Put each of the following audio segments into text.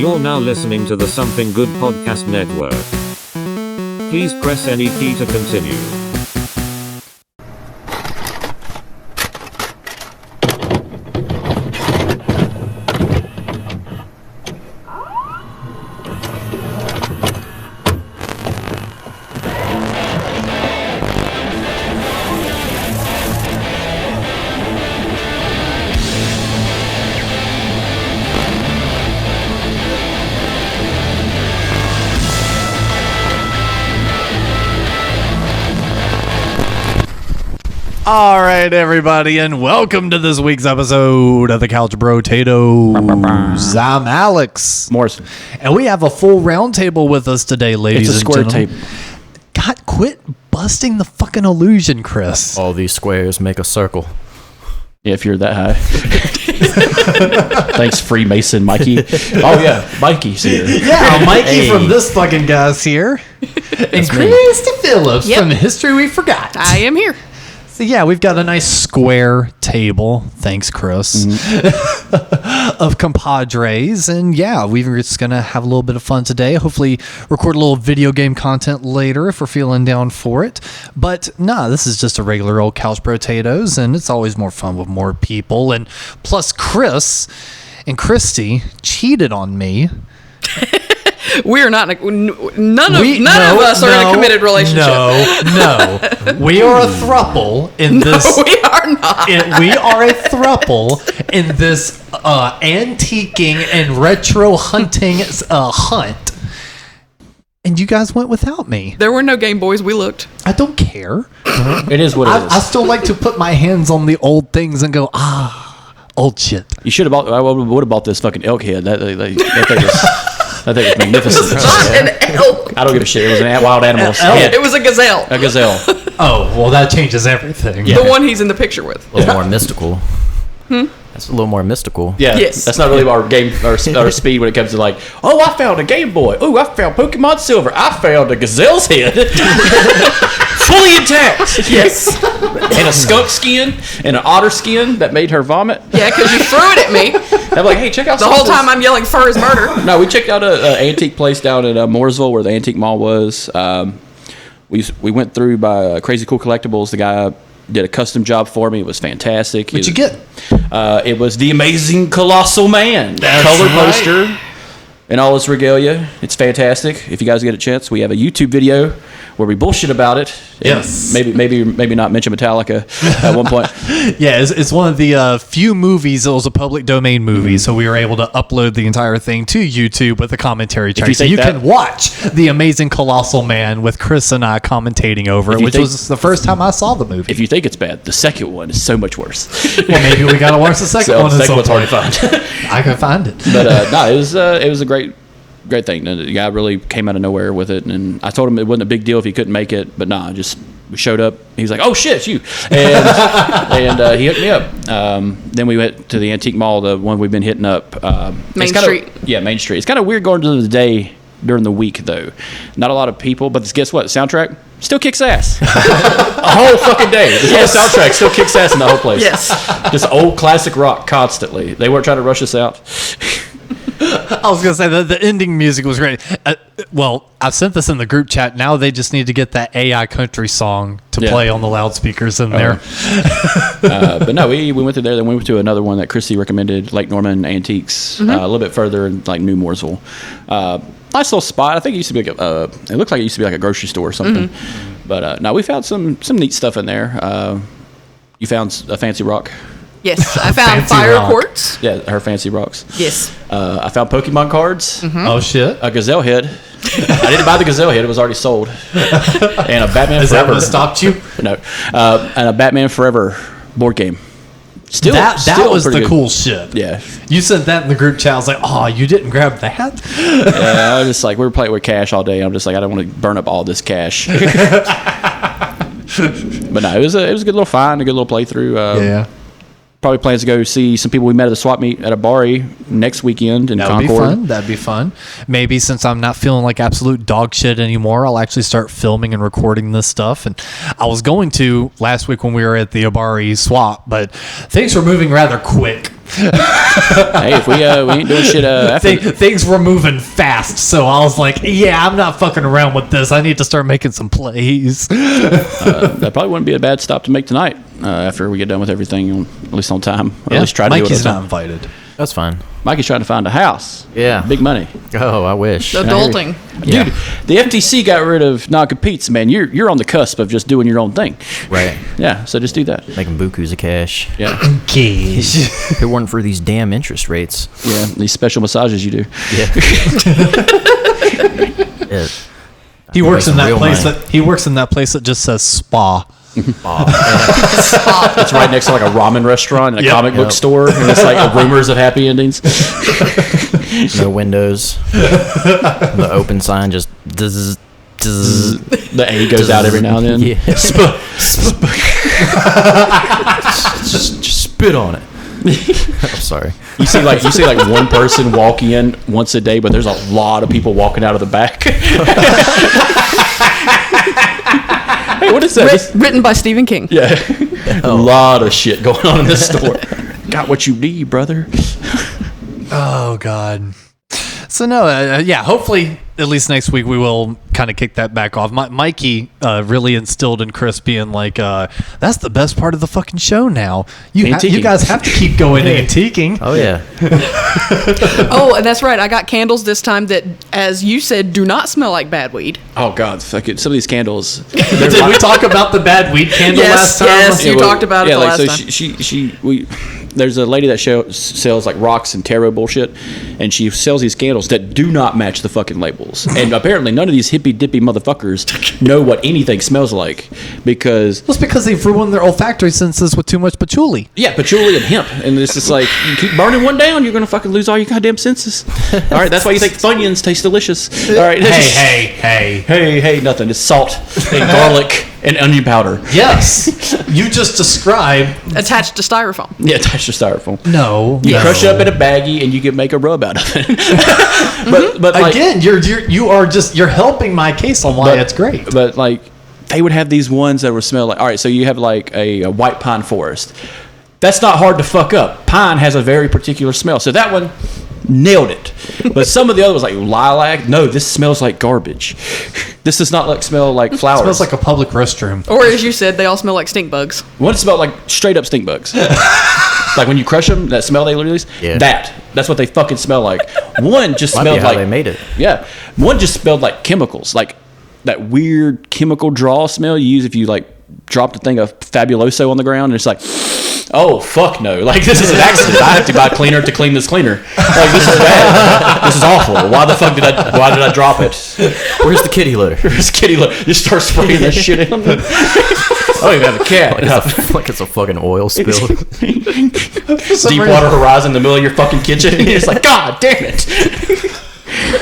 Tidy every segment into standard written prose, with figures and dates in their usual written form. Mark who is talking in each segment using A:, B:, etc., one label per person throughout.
A: You're now listening to the Something Good Podcast Network. Please press any key to continue.
B: All right, everybody, and welcome to this week's episode of the Couch Potatoes. I'm Alex
C: Morrison,
B: and we have a full round table with us today, ladies
C: it's a
B: and
C: square
B: gentlemen.
C: table.
B: God, quit busting the fucking illusion, Chris.
D: All these squares make a circle.
C: Yeah, if you're that high. Thanks, Freemason Mikey. Oh yeah, Mikey's here.
B: Yeah, Mikey from This Fuggin Guy's here, and Cristy Phillips from History We Forgot.
E: I am here.
B: So yeah, we've got a nice square table, thanks Chris, of compadres. And yeah, we're just going to have a little bit of fun today. Hopefully record a little video game content later if we're feeling down for it. But nah, this is just a regular old Couch Potatoes, and it's always more fun with more people. And plus Chris and Cristy cheated on me.
E: We are not. None of us are in a committed relationship.
B: No. We are a throuple in this.
E: No, we are not.
B: We are a throuple in this antiquing and retro hunting hunt. And you guys went without me.
E: There were no Game Boys. We looked.
B: I don't care.
C: It is what it is.
B: I still like to put my hands on the old things and go, old shit.
C: You should have bought. I would have bought this fucking elk head. That thing was. That thing was magnificent.
E: It's not an elk.
C: I don't give a shit. It was an wild animal.
E: It was a gazelle.
C: A gazelle.
B: Oh, well, that changes everything.
E: The one he's in the picture with.
D: A little more mystical. That's a little more mystical.
C: Yeah.
E: Yes.
C: That's not really our game or speed when it comes to like, oh, I found a Game Boy. Oh, I found Pokemon Silver. I found a gazelle's head. Fully intact.
E: Yes.
C: And a skunk skin and an otter skin that made her vomit.
E: Yeah, because you threw it at me.
C: I'm like, hey, check out
E: The whole time I'm yelling, fur is murder.
C: No, we checked out an antique place down at Mooresville where the antique mall was. We went through by Crazy Cool Collectibles. The guy did a custom job for me. It was fantastic.
B: What'd you get?
C: It was the Amazing Colossal Man.
B: That's
C: color
B: right.
C: poster and all its regalia. It's fantastic. If you guys get a chance, we have a YouTube video where we bullshit about it.
B: Yes.
C: Maybe not mention Metallica at one point.
B: Yeah, it's one of the few movies that was a public domain movie, so we were able to upload the entire thing to YouTube with the commentary track. So you can watch The Amazing Colossal Man with Chris and I commentating over it, which was the first time I saw the movie.
C: If you think it's bad, the second one is so much worse.
B: Well, maybe we got to watch the second one.
C: The second one's hard to find.
B: I can find it.
C: But no, it was a great thing. The guy really came out of nowhere with it, and I told him it wasn't a big deal if he couldn't make it, but nah, we showed up. He was like, "Oh shit, it's you!" And he hooked me up. Then we went to the antique mall, the one we've been hitting up.
E: Main Street.
C: Yeah, Main Street. It's kind of weird going to the day during the week though. Not a lot of people, but guess what? The soundtrack still kicks ass. A whole fucking day. The whole soundtrack still kicks ass in the whole place.
E: Yes.
C: Just old classic rock constantly. They weren't trying to rush us out.
B: I was going to say the ending music was great. Well, I've sent this in the group chat. Now they just need to get that AI country song to play on the loudspeakers in there.
C: But no, we went through there. Then we went to another one that Cristy recommended, Lake Norman Antiques, a little bit further in like New Mooresville. Nice little spot. I think it used to be like it looked like it used to be like a grocery store or something. But no, we found some neat stuff in there. You found a fancy rock.
E: Yes, I found
B: Fancy
E: fire
B: rock.
E: quartz.
C: Yeah, her fancy rocks.
E: Yes.
C: I found Pokemon cards.
B: Oh, shit.
C: A gazelle head. I didn't buy the gazelle head; it was already sold. And a Batman
B: Is that
C: Forever.
B: what stopped you?
C: No, and a Batman Forever board game. Still,
B: That was the
C: pretty good.
B: cool shit.
C: Yeah.
B: You sent that in the group chat. I was like, oh, you didn't grab that?
C: Yeah, I was just like, we were playing with cash all day. I'm just like, I don't want to burn up all this cash. But no, it was a good little find, a good little playthrough.
B: Yeah.
C: Probably plans to go see some people we met at the swap meet at a Abari next weekend in
B: That would
C: Concord.
B: be fun. That'd be fun. Maybe since I'm not feeling like absolute dog shit anymore, I'll actually start filming and recording this stuff. And I was going to last week when we were at the Abari swap, but things were moving rather quick.
C: Hey, if we ain't doing shit after
B: Things were moving fast, so I was like, yeah, I'm not fucking around with this. I need to start making some plays.
C: that probably wouldn't be a bad stop to make tonight after we get done with everything, at least on time. Or at least try to do it
B: Mikey's
C: on
B: not
C: time.
B: invited.
D: That's fine.
C: Mikey's trying to find a house.
D: Yeah.
C: Big money.
D: Oh, I wish.
E: Adulting.
D: Yeah.
C: Dude, the FTC got rid of non-competes, man. You're on the cusp of just doing your own thing.
D: Right.
C: Yeah, so just do that.
D: Making bukus of cash.
C: Yeah.
B: Keys.
D: If it weren't for these damn interest rates.
C: Yeah, these special massages you do.
D: Yeah. Yeah.
B: He works in
D: some
B: that
D: real
B: place
D: money.
B: he works in that place that just says spa.
C: It's right next to like a ramen restaurant and a comic book
D: Yep.
C: store, and it's like rumors of happy endings.
D: No windows. The open sign just zzz, zzz.
C: The A goes out every now and then.
D: Yeah. Just spit on it. I'm sorry.
C: You see like one person walk in once a day, but there's a lot of people walking out of the back. Hey, what is that?
E: Written by Stephen King.
C: Yeah, a lot of shit going on in this store. Got what you need, brother.
B: Oh God. So no, yeah. Hopefully, at least next week we will kind of kick that back off. Mikey really instilled in Chris being like, "That's the best part of the fucking show." Now you
C: Antiquing.
B: guys have to keep going antiquing.
D: Oh, yeah.
E: Oh, and that's right. I got candles this time that, as you said, do not smell like bad weed.
C: Oh God, fuck it. Some of these candles.
B: Did we talk about the bad weed candle last time?
E: Yes, you talked about it the last
C: so
E: time.
C: There's a lady that sells like rocks and tarot bullshit, and she sells these candles that do not match the fucking labels. And apparently, none of these hippy dippy motherfuckers know what anything smells like because
B: Well, it's because they've ruined their olfactory senses with too much patchouli.
C: yeah, patchouli and hemp, and it's just like you keep burning one down, you're gonna fucking lose all your goddamn senses. All right, that's why you think Funyuns taste delicious. All right, hey, nothing. It's salt and garlic and onion powder.
B: Yes, you just described.
E: Attached to styrofoam.
C: Yeah, attached to styrofoam.
B: No,
C: You crush it up in a baggie and you can make a rub out of it. but like,
B: again, you're helping my case on why it's great.
C: But like, they would have these ones that would smell like. All right, so you have like a white pine forest. That's not hard to fuck up. Pine has a very particular smell, so that one nailed it. But some of the other ones like lilac. No, this smells like garbage. This does not smell like flowers.
B: It smells like a public restroom.
E: Or as you said, they all smell like stink bugs.
C: One smelled like straight up stink bugs. Like when you crush them, that smell they release.
D: Yeah.
C: That's what they fucking smell like. One just
D: Might be
C: smelled
D: how
C: like
D: they made it.
C: Yeah, one just smelled like chemicals, like that weird chemical draw smell you use if you like dropped a thing of Fabuloso on the ground, and it's like, oh fuck no, like this is an accident. I have to buy cleaner to clean this cleaner. Like this is bad. This is awful. Why the fuck did I drop it?
D: Where's the kitty litter?
C: This kitty just start spraying that shit in. I don't even have a cat.
D: Like it's a fucking oil spill.
C: Deepwater Horizon in the middle of your fucking kitchen. It's like, God damn it.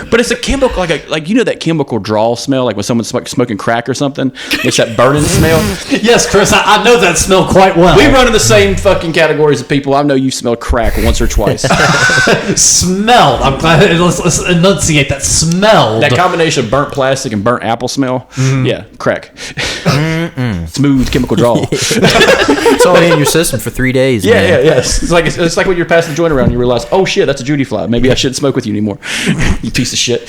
C: But it's a chemical, like you know that chemical draw smell, like when someone's smoking crack or something. It's that burning smell.
B: Yes, Chris, I know that smell quite well.
C: We run in the same fucking categories of people. I know you smelled crack once or twice.
B: Smelled. I'm glad. Let's enunciate that. Smelled.
C: That combination of burnt plastic and burnt apple smell. Yeah, crack. Smooth chemical draw.
D: It's only in your system for 3 days. man.
C: Yes. It's like when you're passing the joint around, and you realize, oh shit, that's a Judy fly. Maybe I shouldn't smoke with you anymore. You piece of shit.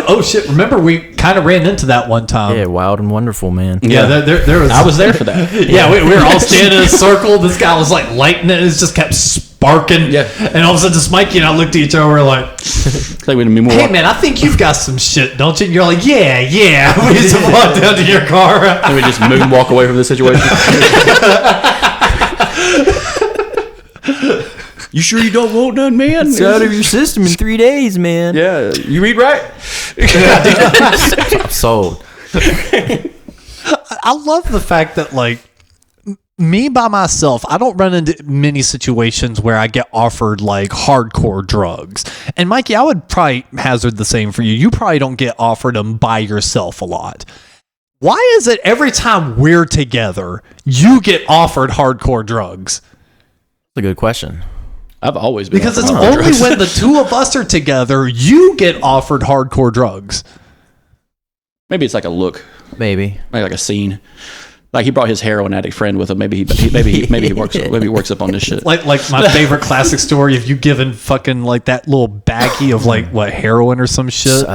B: Oh shit! Remember, we kind of ran into that one time.
D: Yeah, wild and wonderful, man.
B: Yeah, there was.
C: I was there for that.
B: Yeah, we were all standing in a circle. This guy was like lighting it. It just kept sparking.
C: Yeah.
B: And all of a sudden, just Mikey and I looked at each other. We're like,
C: Like when we
B: "Hey man, I think you've got some shit, don't you?" And you're like, "Yeah." We just walked down to your car.
C: and we just moonwalk away from the situation. You sure you don't want none, man?
D: It's out of your system in 3 days, man.
C: Yeah, you read right.
D: I'm sold.
B: I love the fact that like me by myself, I don't run into many situations where I get offered like hardcore drugs. And Mikey, I would probably hazard the same for you. You probably don't get offered them by yourself a lot. Why is it every time we're together, you get offered hardcore drugs?
D: That's a good question.
C: I've always been
B: Because
C: offered
B: it's
C: hardcore
B: only
C: drugs.
B: when the two of us are together, you get offered hardcore drugs.
C: Maybe it's like a look,
D: Maybe.
C: maybe like a scene. Like he brought his heroin addict friend with him. Maybe he works up on this shit.
B: Like my favorite classic story. If you given fucking like that little baggie of like what heroin or some shit.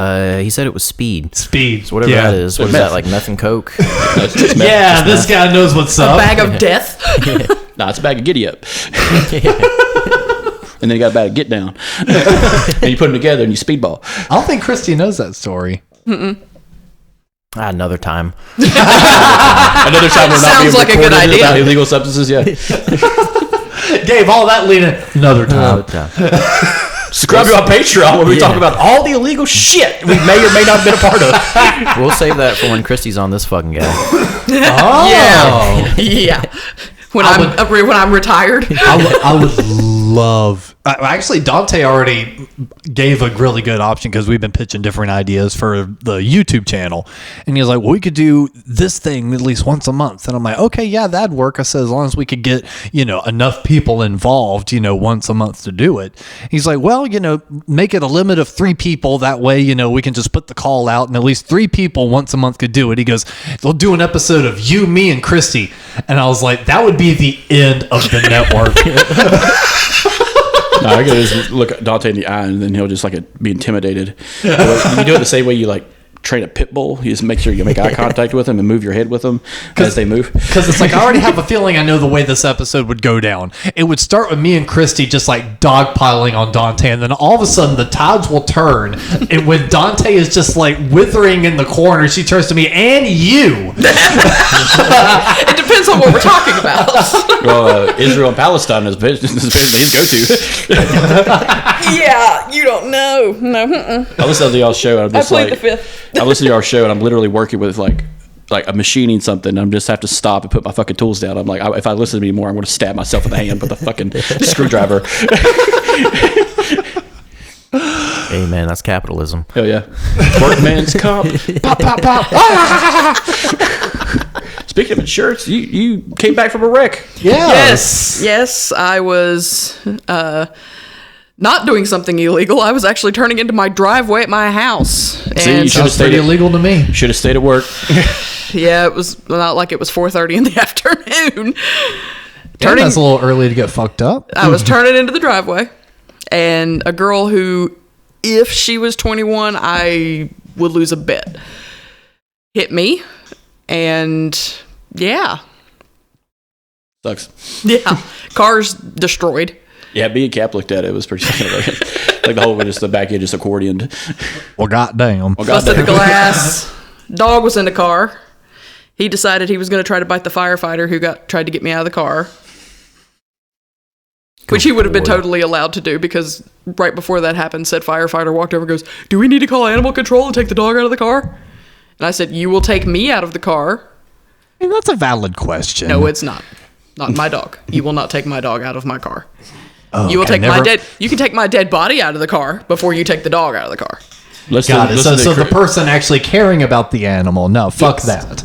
D: He said it was speed.
B: Speed.
D: So whatever that is. What is that, like meth and coke?
B: Yeah, this guy knows what's up.
E: A bag of death.
C: Nah, it's a bag of giddy up. And then you got a bag of get down. And you put them together and you speedball.
B: I don't think Cristy knows that story.
D: Another time.
C: Another time we're not
E: Sounds
C: being
E: like a good
C: recorded
E: idea.
C: about illegal substances. Yeah.
B: Gave all that leading. Another time.
C: Subscribe to our Patreon where we talk about all the illegal shit we may or may not have been a part of.
D: We'll save that for when Christy's on this fucking guy.
B: Oh.
E: Yeah. When I'm retired.
B: I would love. Actually, Dante already gave a really good option because we've been pitching different ideas for the YouTube channel, and he was like, "Well, we could do this thing at least once a month." And I'm like, "Okay, yeah, that'd work." I said, "As long as we could get enough people involved, once a month to do it." He's like, "Well, make it a limit of 3 people. That way, we can just put the call out, and at least 3 people once a month could do it." He goes, "They'll do an episode of you, me, and Cristy," and I was like, "That would be the end of the network."
C: No, I gotta just look Dante in the eye, and then he'll just be intimidated. You do it the same way you train a pit bull. You just make sure you make eye contact with them and move your head with them as they move.
B: Because it's like I already have a feeling I know the way this episode would go down. It would start with me and Cristy just dogpiling on Dante, and then all of a sudden the tides will turn, and when Dante is just withering in the corner, she turns to me and you.
E: It depends on what we're talking about.
C: Well, Israel and Palestine is his go-to.
E: Yeah, you don't know. No.
C: I listen to y'all's show, and I'm just
E: I played the fifth.
C: I listen to our show, and I'm literally working with like a machining something. I'm just have to stop and put my fucking tools down. I'm like, if I listen to me more, I'm going to stab myself in the hand with a fucking screwdriver.
D: Hey man, that's capitalism.
C: Hell yeah. Workman's comp. Pop, pop, pop. Speaking of insurance, you came back from a wreck.
B: Yeah.
E: Yes, I was not doing something illegal. I was actually turning into my driveway at my house.
C: See, you should have stayed
B: illegal to me.
C: Should have stayed at work.
E: Yeah, it was not like it was 4:30 in the afternoon.
B: That's a little early to get fucked up.
E: I was turning into the driveway, and a girl who, if she was 21, I would lose a bet, hit me, and yeah.
C: Sucks.
E: Yeah. Car's destroyed.
C: Yeah, me and Cap looked at it. It was pretty like the whole just the back end just accordioned.
B: Well, goddamn.
E: Busted the glass. Dog was in the car. He decided he was going to try to bite the firefighter who tried to get me out of the car. Which he would have been totally allowed to do, because right before that happened, said firefighter walked over and goes, "Do we need to call animal control and take the dog out of the car?" And I said, "You will take me out of the car."
B: I mean, that's a valid question.
E: No, it's not. Not my dog. You will not take my dog out of my car.
B: Oh,
E: you will take my dead. You can take my dead body out of the car before you take the dog out of the car.
B: Got it. So the person actually caring about the animal. No, fuck that.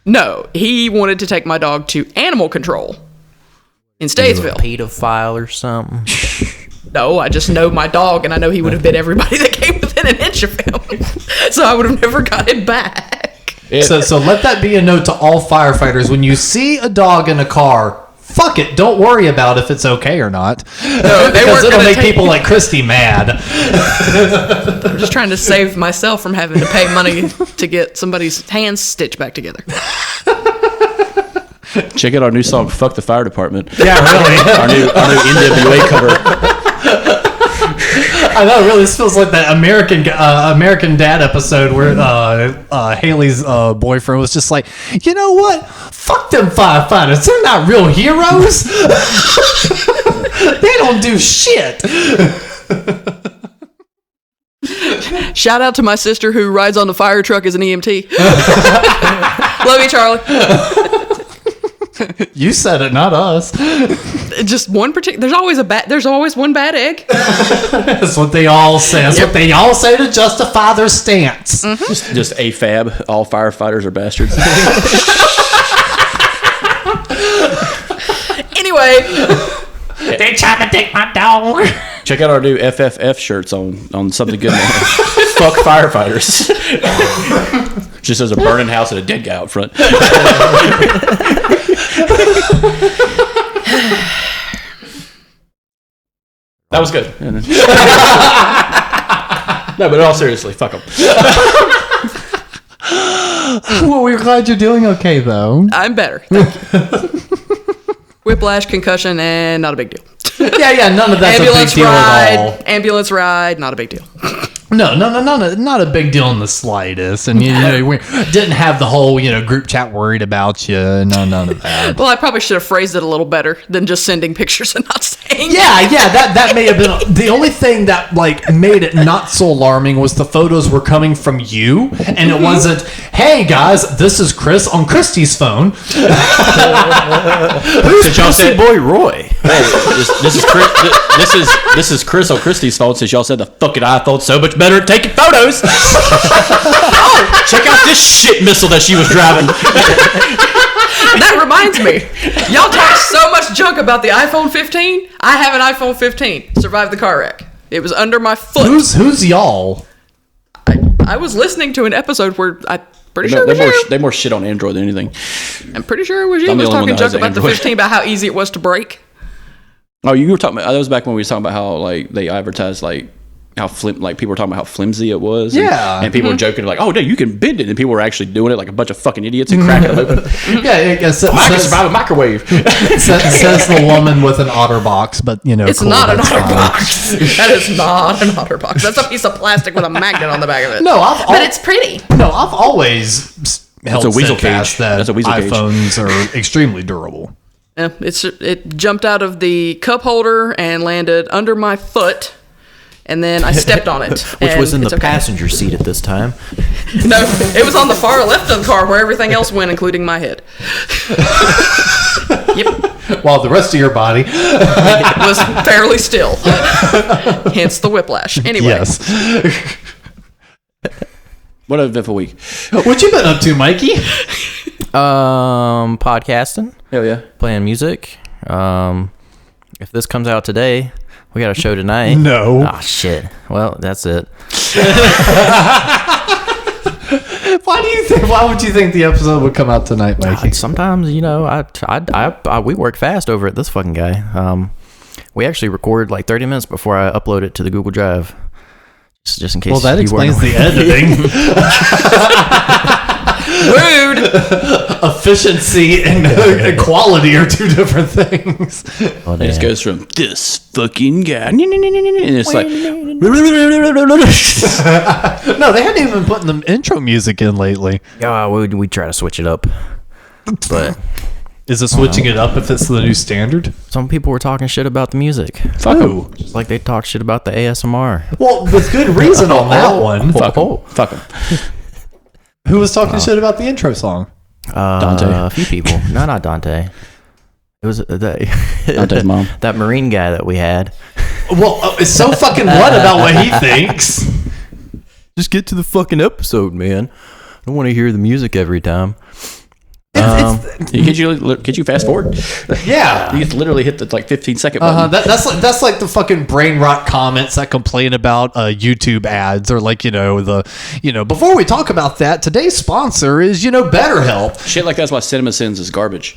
E: No, he wanted to take my dog to animal control in Statesville.
D: Pedophile or something.
E: No, I just know my dog, and I know he would have bit everybody that came within an inch of him. So I would have never got him back.
B: So let that be a note to all firefighters. When you see a dog in a car, fuck it. Don't worry about if it's okay or not.
E: No,
B: because it'll make people like Cristy mad.
E: I'm just trying to save myself from having to pay money to get somebody's hands stitched back together.
C: Check out our new song, "Fuck the Fire Department."
B: Yeah, really.
C: our new NWA cover.
B: I know, really. This feels like that American Dad episode where Haley's boyfriend was just like, "You know what? Fuck them firefighters. They're not real heroes. They don't do shit."
E: Shout out to my sister who rides on the fire truck as an EMT. Love you, Charlie.
B: You said it, not us.
E: Just one particular. There's always one bad egg.
B: That's what they all say. That's what they all say to justify their stance.
E: Mm-hmm.
C: Just AFAB. All firefighters are bastards.
E: Anyway,
B: they tried to take my dog.
C: Check out our new FFF shirts on something good. Fuck firefighters. Just as a burning house and a dead guy out front. That was good. No, but in all seriously, fuck them.
B: Well, we're glad you're doing okay, though.
E: I'm better. Thank you. Whiplash, concussion, and not a big deal.
B: Yeah, none of that's a big deal at all.
E: Ambulance ride, not a big deal.
B: No, not a big deal in the slightest. And you know, we didn't have the whole group chat worried about you. None of that.
E: Well, I probably should have phrased it a little better than just sending pictures and not saying.
B: Yeah, that may have been the only thing that made it not so alarming was the photos were coming from you, and it wasn't, hey guys, this is Chris on Cristy's phone.
D: Who's Chelsea boy Roy?
C: This is Chris on Cristy's phone, since y'all said the fucking iPhone's so much better at taking photos. Oh, check out this shit missile that she was driving.
E: That reminds me, y'all talk so much junk about the iPhone 15. I have an iPhone 15. Survived the car wreck. It was under my foot.
B: Who's y'all?
E: I was listening to an episode where I'm pretty sure it was you.
C: They more shit on Android than anything.
E: I'm pretty sure it was you.
C: I'm
E: I
C: the
E: was
C: only one
E: talking
C: that
E: junk
C: has
E: about the
C: Android.
E: 15, about how easy it was to break.
C: Oh, you were talking about, that was back when we were talking about how they advertised how people were talking about how flimsy it was. And people were joking oh, dude, you can bend it. And people were actually doing it like a bunch of fucking idiots and cracking them open.
B: Yeah,
C: I can survive a microwave.
B: Says the woman with an OtterBox, but
E: it's cool, not an OtterBox. That is not an OtterBox. That's a piece of plastic with a magnet on the back of it. But it's pretty.
B: No, I've always held
C: a weasel
B: steadfast
C: cage.
B: that
C: That's a weasel cage.
B: iPhones are extremely durable.
E: Yeah, it jumped out of the cup holder and landed under my foot. And then I stepped on it.
D: Which was in the passenger seat at this time.
E: No, it was on the far left of the car where everything else went, including my head. Yep.
B: While the rest of your body
E: was fairly still. Hence the whiplash. Anyway.
B: Yes.
C: What an eventful week.
B: What you been up to, Mikey?
D: Podcasting.
C: Hell yeah.
D: Playing music. If this comes out today, we got a show tonight.
B: No.
D: Ah, shit. Well, that's it.
B: Why would you think the episode would come out tonight, Mikey?
D: Sometimes, we work fast over at This Fucking Guy. We actually record 30 minutes before I upload it to the Google Drive. Just in case.
B: Well, that explains the editing.
E: Rude.
B: Efficiency and quality are two different things.
D: Oh,
C: it just goes from this fucking guy, and it's like,
B: no, they hadn't even been putting the intro music in lately.
D: Yeah, we try to switch it up, but
B: is it switching it up if it's the new standard?
D: Some people were talking shit about the music.
B: Fuck them.
D: Just like they talk shit about the ASMR.
B: Well, with good reason on that one.
C: Fuck them.
B: Who was talking shit about the intro song?
C: Dante.
D: A few people. No, not Dante. It was
C: Dante's mom.
D: That Marine guy that we had.
B: Well, it's so fucking what about what he thinks?
D: Just get to the fucking episode, man. I don't want to hear the music every time.
C: Could you fast forward?
B: Yeah,
C: you literally hit the 15-second button.
B: That's like the fucking brain rot comments that complain about YouTube ads, or before we talk about that, today's sponsor is BetterHelp.
C: Shit like that's why Cinema Sins is garbage.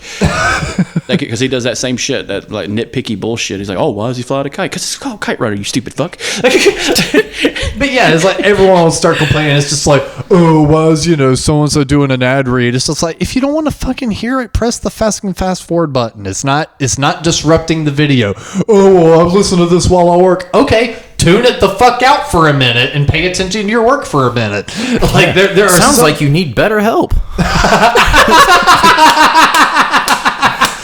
C: Because he does that same shit, that nitpicky bullshit. He's like, oh, why does he fly a kite? Because it's called Kite Runner, you stupid fuck.
B: But yeah, it's like everyone will start complaining. It's just like, oh, why is so and so doing an ad read? It's just like, if you don't want to fucking hear it, press the fast forward button. It's not disrupting the video. Oh, well, I'm listening to this while I work. Okay, tune it the fuck out for a minute and pay attention to your work for a minute. There
D: sounds like you need better help.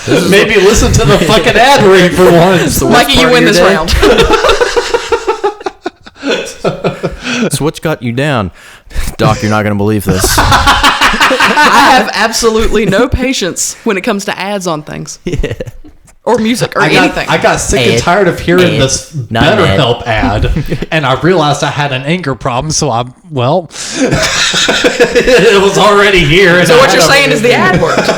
B: Maybe listen to the fucking ad read for once.
E: Mikey, you win this round.
D: So what's got you down? Doc, you're not going to believe this.
E: I have absolutely no patience when it comes to ads on things. Yeah. Or music or anything.
B: I got sick and tired of hearing this BetterHelp ad, and I realized I had an anger problem, so it was already here.
E: So what you're saying is the ad worked.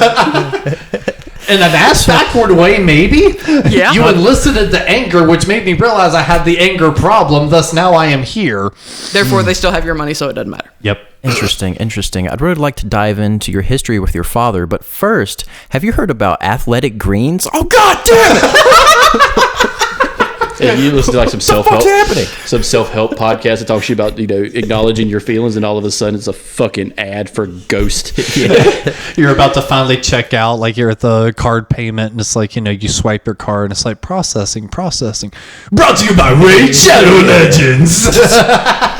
B: In an ass backward way, maybe?
E: Yeah.
B: You elicited the anger, which made me realize I had the anger problem, thus now I am here.
E: Therefore, they still have your money, so it doesn't matter.
B: Yep.
D: Interesting. I'd really like to dive into your history with your father, but first, have you heard about athletic greens? Oh, God damn it!
C: If you listen to like some self-help podcast that talks to you about, acknowledging your feelings, and all of a sudden it's a fucking ad for Ghost.
B: You're about to finally check out, like you're at the card payment, and it's like, you swipe your card, and it's like processing. Brought to you by Raid Shadow Legends.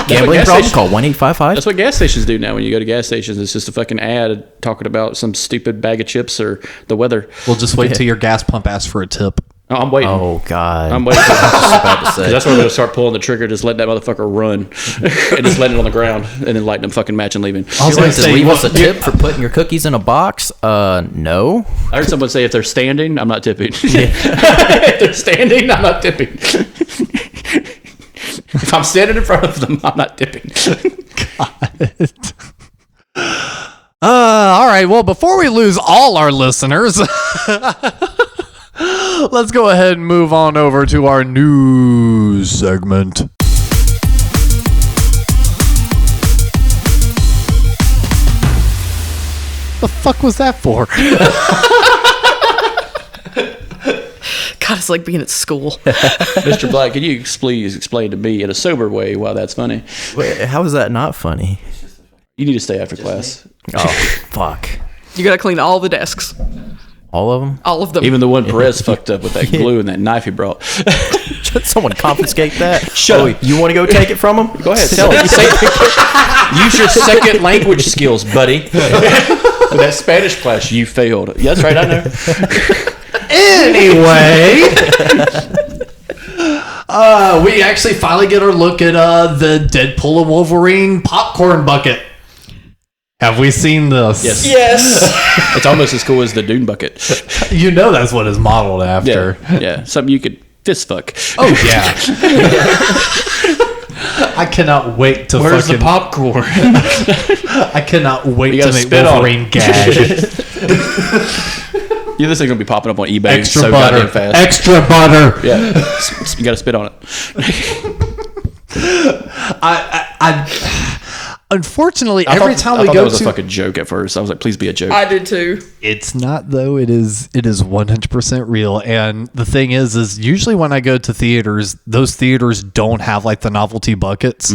D: Gambling problem? Call 1-855.
C: That's what gas stations do now. When you go to gas stations, it's just a fucking ad talking about some stupid bag of chips or the weather.
B: We'll just wait till your gas pump asks for a tip.
C: Oh, I'm waiting.
D: Oh, God.
C: I'm waiting. That's where I'm going to start pulling the trigger, just letting that motherfucker run, and just letting it on the ground, and then lighting them fucking match and leaving.
B: I was going to say,
D: leave us a tip for putting your cookies in a box? No.
C: I heard someone say if they're standing, I'm not tipping. If they're standing, I'm not tipping. If I'm standing in front of them, I'm not tipping.
B: God. All right. Well, before we lose all our listeners, let's go ahead and move on over to our news segment. The fuck was that for?
E: God, it's like being at school.
C: Mr. Black, can you please explain to me in a sober way why that's funny?
D: Wait, how is that not funny?
C: You need to stay after class.
D: Oh, fuck.
E: You got to clean all the desks.
D: All of them?
E: All of them.
C: Even the one Perez fucked up with that glue and that knife he brought.
D: Should someone confiscate that?
C: Shut up.
D: You want to go take it from him?
C: Go ahead, tell him. Use your second language skills, buddy. With that Spanish class, you failed. Yeah, that's right, I know.
B: Anyway, we actually finally get our look at the Deadpool and Wolverine popcorn bucket. Have we seen this?
C: Yes. It's almost as cool as the Dune bucket.
B: That's what it's modeled after.
C: Yeah. Something you could fist fuck.
B: Oh, yeah. I cannot wait to
C: Where's
B: fucking...
C: the popcorn?
B: I cannot wait
C: You
B: to
C: gotta
B: make
C: spit on
B: Wolverine gag.
C: Yeah, this thing's going to be popping up on eBay
B: Extra
C: so
B: butter.
C: goddamn fast.
B: Extra butter.
C: Yeah. You got to spit on it.
B: Unfortunately,
C: I
B: every
C: thought
B: time we
C: that
B: go
C: was
B: to...
C: a fucking joke at first. I was like, please be a joke.
E: I did too.
B: It's not, though. It is 100% real. And the thing is usually when I go to theaters, those theaters don't have like the novelty buckets.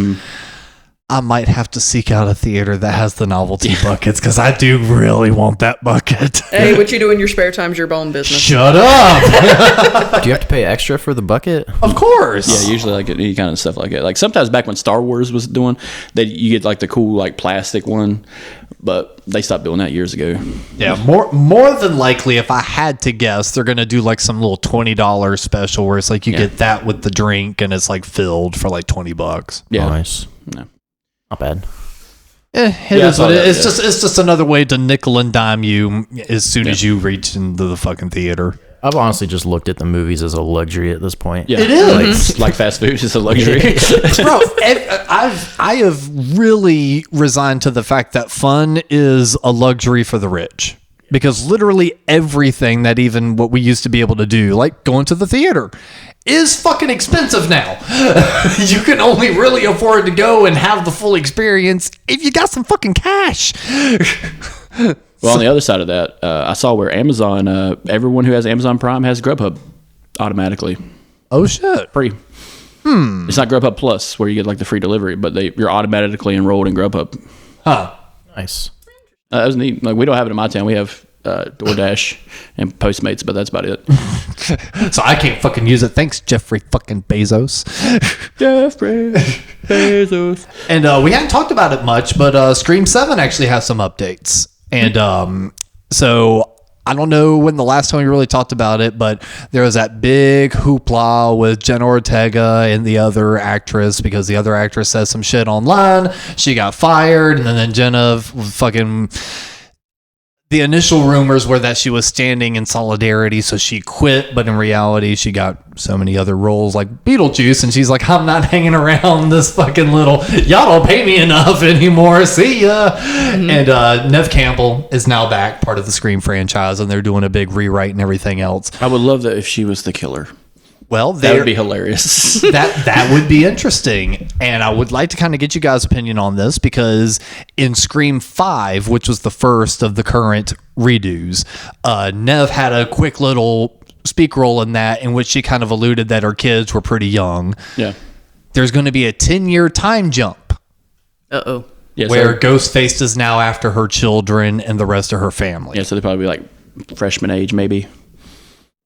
B: I might have to seek out a theater that has the novelty buckets, because I do really want that bucket.
E: Hey, what you do in your spare time's your bone business.
B: Shut up.
D: Do you have to pay extra for the bucket?
B: Of course.
C: Yeah, usually like any kind of stuff like that. Like sometimes back when Star Wars was doing, you get like the cool like plastic one, but they stopped doing that years ago.
B: Yeah, more than likely, if I had to guess, they're gonna do like some little $20 special where it's like you get that with the drink and it's like filled for like $20.
C: Yeah,
D: Nice.
C: No.
D: Not bad.
B: It
C: Yeah,
B: is what it is.
C: yeah.
B: It's just another way to nickel and dime you as soon as you reach into the fucking theater.
D: I've honestly just looked at the movies as a luxury at this point.
C: Yeah,
B: It is.
C: like fast food is a luxury.
B: Bro, I have really resigned to the fact that fun is a luxury for the rich. Because literally everything that even what we used to be able to do, like going to the theater, is fucking expensive now. You can only really afford to go and have the full experience if you got some fucking cash.
C: Well, on the other side of that, I saw where Amazon, everyone who has Amazon Prime has Grubhub automatically.
B: Oh, shit.
C: Free. It's not Grubhub Plus where you get like the free delivery, but you're automatically enrolled in Grubhub.
B: Huh.
D: Nice.
C: That was neat. Like we don't have it in my town. We have DoorDash and Postmates, but that's about it.
B: So I can't fucking use it. Thanks, Jeffrey fucking Bezos.
C: Jeffrey Bezos.
B: And we hadn't talked about it much, but Scream 7 actually has some updates. And so I don't know when the last time we really talked about it, but there was that big hoopla with Jenna Ortega and the other actress, because the other actress said some shit online. She got fired, and then Jenna fucking... The initial rumors were that she was standing in solidarity, so she quit, but in reality, she got so many other roles like Beetlejuice, and she's like, I'm not hanging around this fucking little, y'all don't pay me enough anymore, see ya. And Nev Campbell is now back, part of the Scream franchise, and they're doing a big rewrite and everything else.
C: I would love that if she was the killer.
B: Well,
C: that would be hilarious.
B: that would be interesting. And I would like to kind of get you guys' opinion on this, because in Scream 5, which was the first of the current redos, Nev had a quick little speak role in that, in which she kind of alluded that her kids were pretty young.
C: Yeah.
B: There's going to be a 10-year time jump.
E: Uh-oh.
C: Yeah,
B: where Ghostface is now after her children and the rest of her family.
C: Yeah, so they'd probably be like freshman age, maybe.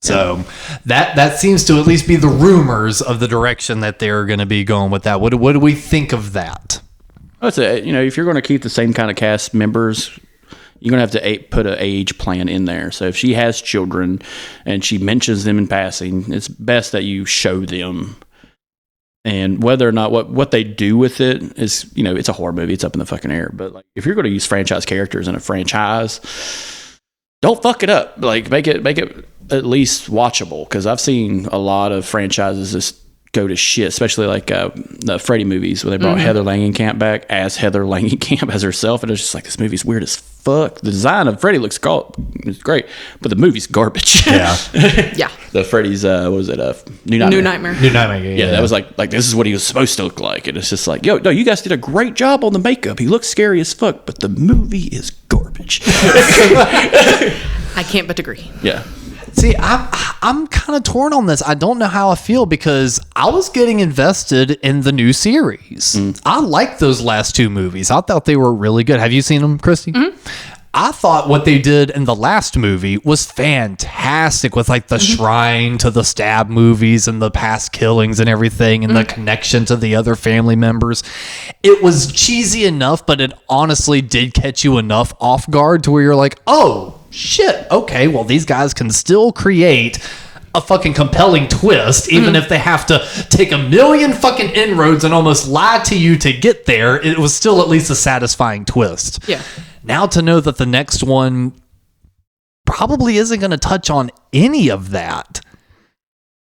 B: So that seems to at least be the rumors of the direction that they're going to be going with that. What do we think of that?
C: I'd say, if you're going to keep the same kind of cast members, you're going to have to put an age plan in there. So if she has children and she mentions them in passing, it's best that you show them. And whether or not what they do with it is, it's a horror movie. It's up in the fucking air. But like, if you're going to use franchise characters in a franchise, don't fuck it up. Like, make it at least watchable. Because I've seen a lot of franchises just go to shit, especially like the Freddy movies, when they brought Heather Langenkamp back as Heather Langenkamp as herself, and it's just like, this movie's weird as fuck. The design of Freddy looks great, but the movie's garbage.
B: Yeah.
E: Yeah.
C: The Freddy's what was it? New Nightmare.
B: New Nightmare.
C: Yeah, that was like this is what he was supposed to look like, and it's just like, no, you guys did a great job on the makeup. He looks scary as fuck, but the movie is garbage.
E: I can't but agree.
C: Yeah.
B: See, I'm kind of torn on this. I don't know how I feel, because I was getting invested in the new series. I liked those last two movies. I thought they were really good. Have you seen them, Cristy? I thought what they did in the last movie was fantastic, with like the shrine to the stab movies and the past killings and everything, and the connection to the other family members. It was cheesy enough, but it honestly did catch you enough off guard to where you're like, oh shit, okay, well, these guys can still create a fucking compelling twist, even if they have to take a million fucking inroads and almost lie to you to get there. It was still at least a satisfying twist.
E: Yeah.
B: Now to know that the next one probably isn't going to touch on any of that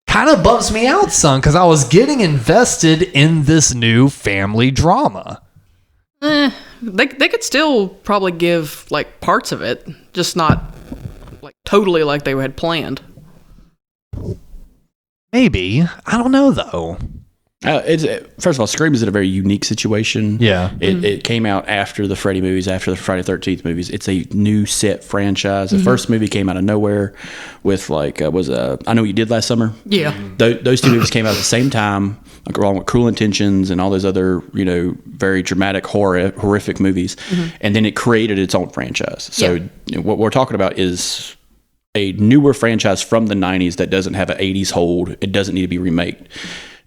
B: kind of bumps me out, son, because I was getting invested in this new family drama.
E: They could still probably give like parts of it, just not like totally like they had planned.
B: Maybe. I don't know, though.
C: First of all, Scream is in a very unique situation.
B: Yeah.
C: It came out after the Freddy movies, after the Friday the 13th movies. It's a new set franchise. The first movie came out of nowhere with I Know What You Did Last Summer.
E: Yeah.
C: Those two movies came out at the same time, like along with Cruel Intentions and all those other, very dramatic horrific movies. And then it created its own franchise. So what we're talking about is a newer franchise from the 90s that doesn't have an 80s hold. It doesn't need to be remade.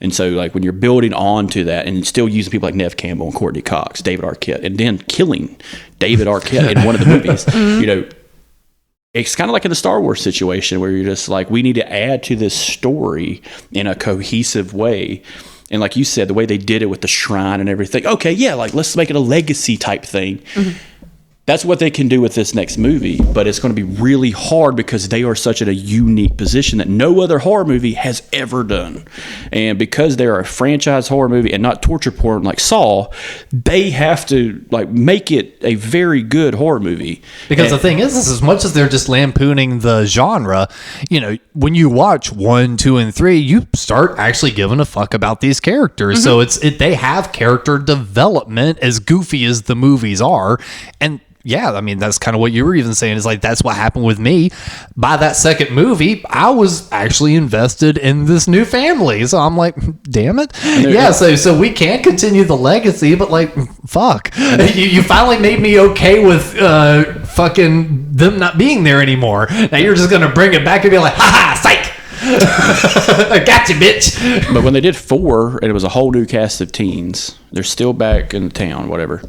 C: And so, like, when you're building on to that and still using people like Nev Campbell and Courtney Cox, David Arquette, and then killing David Arquette in one of the movies, it's kind of like in the Star Wars situation where you're just like, we need to add to this story in a cohesive way. And like you said, the way they did it with the shrine and everything, okay, yeah, like, let's make it a legacy type thing. That's what they can do with this next movie, but it's going to be really hard because they are such in a unique position that no other horror movie has ever done. And because they're a franchise horror movie and not torture porn like Saw, they have to like make it a very good horror movie.
B: Because the thing is as much as they're just lampooning the genre, when you watch 1, 2, and 3, you start actually giving a fuck about these characters. So they have character development, as goofy as the movies are. And yeah, I mean, that's kind of what you were even saying, is like, that's what happened with me. By that second movie, I was actually invested in this new family. So I'm like, damn it. Yeah, so we can't continue the legacy, but like, fuck. You finally made me okay with fucking them not being there anymore. Now you're just going to bring it back and be like, ha ha, psych. I got you, bitch.
C: But when they did 4 and it was a whole new cast of teens, they're still back in the town, whatever.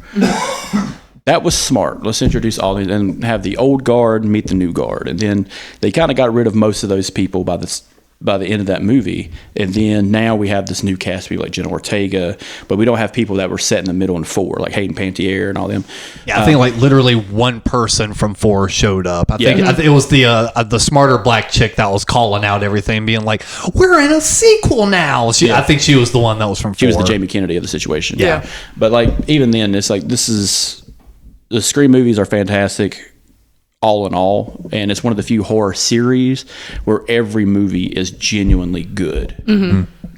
C: That was smart. Let's introduce all these and have the old guard meet the new guard. And then they kind of got rid of most of those people by the end of that movie. And then now we have this new cast, people like Jenna Ortega, but we don't have people that were set in the middle in 4, like Hayden Panettiere and all them.
B: Yeah, I think like literally one person from 4 showed up. I think it was the smarter black chick that was calling out everything, being like, "We're in a sequel now." I think she was the one that was from 4.
C: She was the Jamie Kennedy of the situation.
B: Yeah.
C: But like even then, it's like the Scream movies are fantastic. all in all, and it's one of the few horror series where every movie is genuinely good.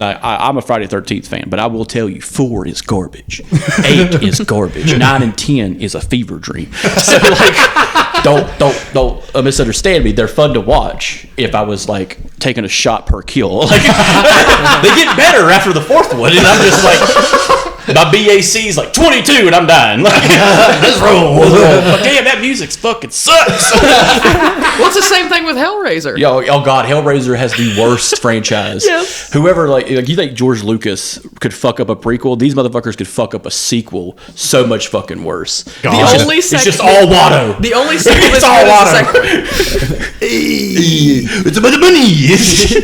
C: I'm a Friday 13th fan, but I will tell you, 4 is garbage, 8 is garbage, 9 and 10 is a fever dream. So like, don't misunderstand me. They're fun to watch. If I was like taking a shot per kill, like, they get better after the 4th one, and I'm just like. My BAC is like 22 and I'm dying. Like, let's roll. But damn, that music fucking sucks.
E: Well, it's the same thing with Hellraiser.
C: Yo, oh god, Hellraiser has the worst franchise.
E: Yes.
C: Whoever like you think George Lucas could fuck up a prequel? These motherfuckers could fuck up a sequel so much fucking worse. It's just all Watto.
E: The only sequel
C: It's
E: that's
C: all
E: good is the second one.
C: It's about the money.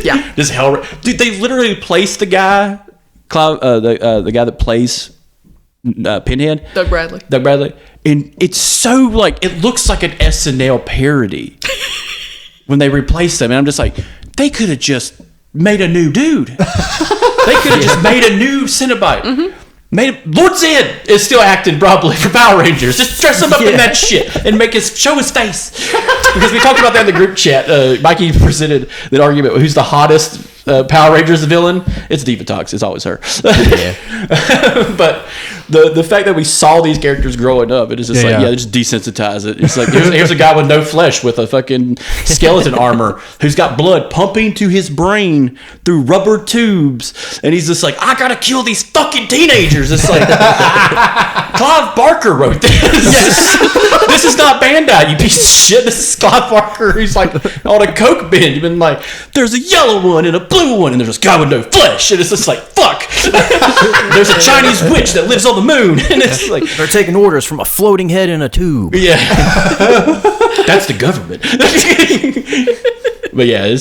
E: Yeah.
C: This Hellraiser, dude. They literally placed the guy. The guy that plays Pinhead,
E: Doug Bradley,
C: and it's so like it looks like an SNL parody when they replaced him, and I'm just like, they could have just made a new dude. They could have just made a new Cenobite. Lord Zed is still acting probably for Power Rangers. Just dress him up in that shit and show his face. Because we talked about that in the group chat. Mikey presented that argument. Who's the hottest Power Rangers villain? It's Divatox. It's always her. But the fact that we saw these characters growing up, it is just they just desensitize it. It's like here's a guy with no flesh with a fucking skeleton armor who's got blood pumping to his brain through rubber tubes, and he's just like, I gotta kill these fucking teenagers. It's like Clive Barker wrote this. Yes. This is not Bandai, you piece of shit. This is Clive Barker. He's like on a coke binge. You've been like, there's a yellow one and a blue one, and there's this guy with no flesh, and it's just like, fuck. There's a Chinese witch that lives on the moon, and it's like
D: they're taking orders from a floating head in a tube.
C: Yeah. That's the government. But yeah,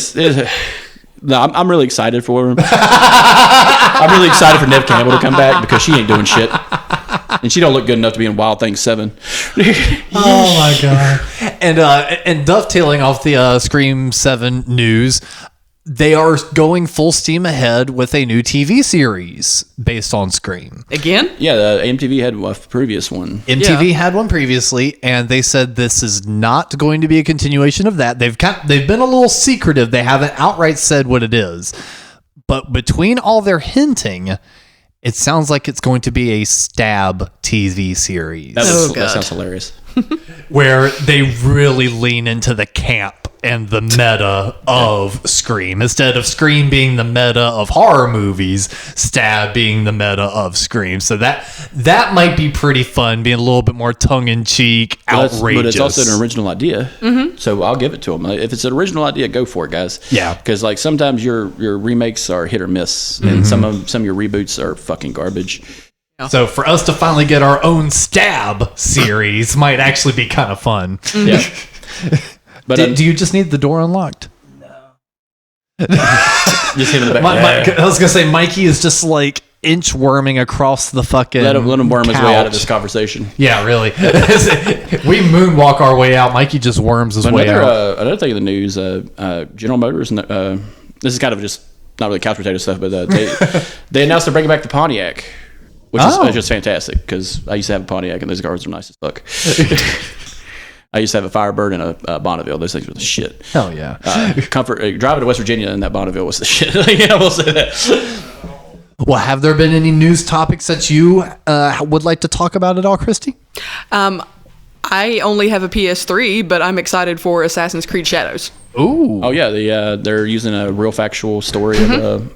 C: no, I'm really excited for him. I'm really excited for Neve Campbell to come back because she ain't doing shit. And she don't look good enough to be in Wild Things 7.
B: Oh my god! And dovetailing off the Scream 7 news, they are going full steam ahead with a new TV series based on Scream.
E: Again?
C: Yeah, the AMTV had a previous one.
B: MTV had one previously, and they said this is not going to be a continuation of that. They've been a little secretive. They haven't outright said what it is. But between all their hinting, it sounds like it's going to be a stab TV series.
C: That sounds hilarious.
B: Where they really lean into the camp and the meta of Scream. Instead of Scream being the meta of horror movies, Stab being the meta of Scream. So that might be pretty fun, being a little bit more tongue-in-cheek, outrageous.
C: But it's also an original idea. So I'll give it to them. If it's an original idea, go for it, guys.
B: Yeah.
C: Because like sometimes your remakes are hit or miss, and some of your reboots are fucking garbage.
B: So for us to finally get our own Stab series might actually be kind of fun.
C: Yeah. But
B: do you just need the door unlocked?
C: No. Just hit in the back.
B: I was gonna say Mikey is just like inchworming across the fucking.
C: Let him worm his way out of
B: couch.
C: this conversation.
B: Yeah, really. We moonwalk our way out. Mikey just worms his way out.
C: Another thing in the news: General Motors. This is kind of just not really couch potato stuff, but they announced they're bringing back the Pontiac, which is just fantastic because I used to have a Pontiac and those cars are nice as fuck. I used to have a Firebird and a Bonneville. Those things were the shit.
B: Hell yeah.
C: Driving to West Virginia in that Bonneville was the shit. Yeah, we'll say that.
B: Well, have there been any news topics that you would like to talk about at all, Cristy?
E: I only have a PS3, but I'm excited for Assassin's Creed Shadows.
B: Ooh.
C: Oh, yeah. They're using a real factual story of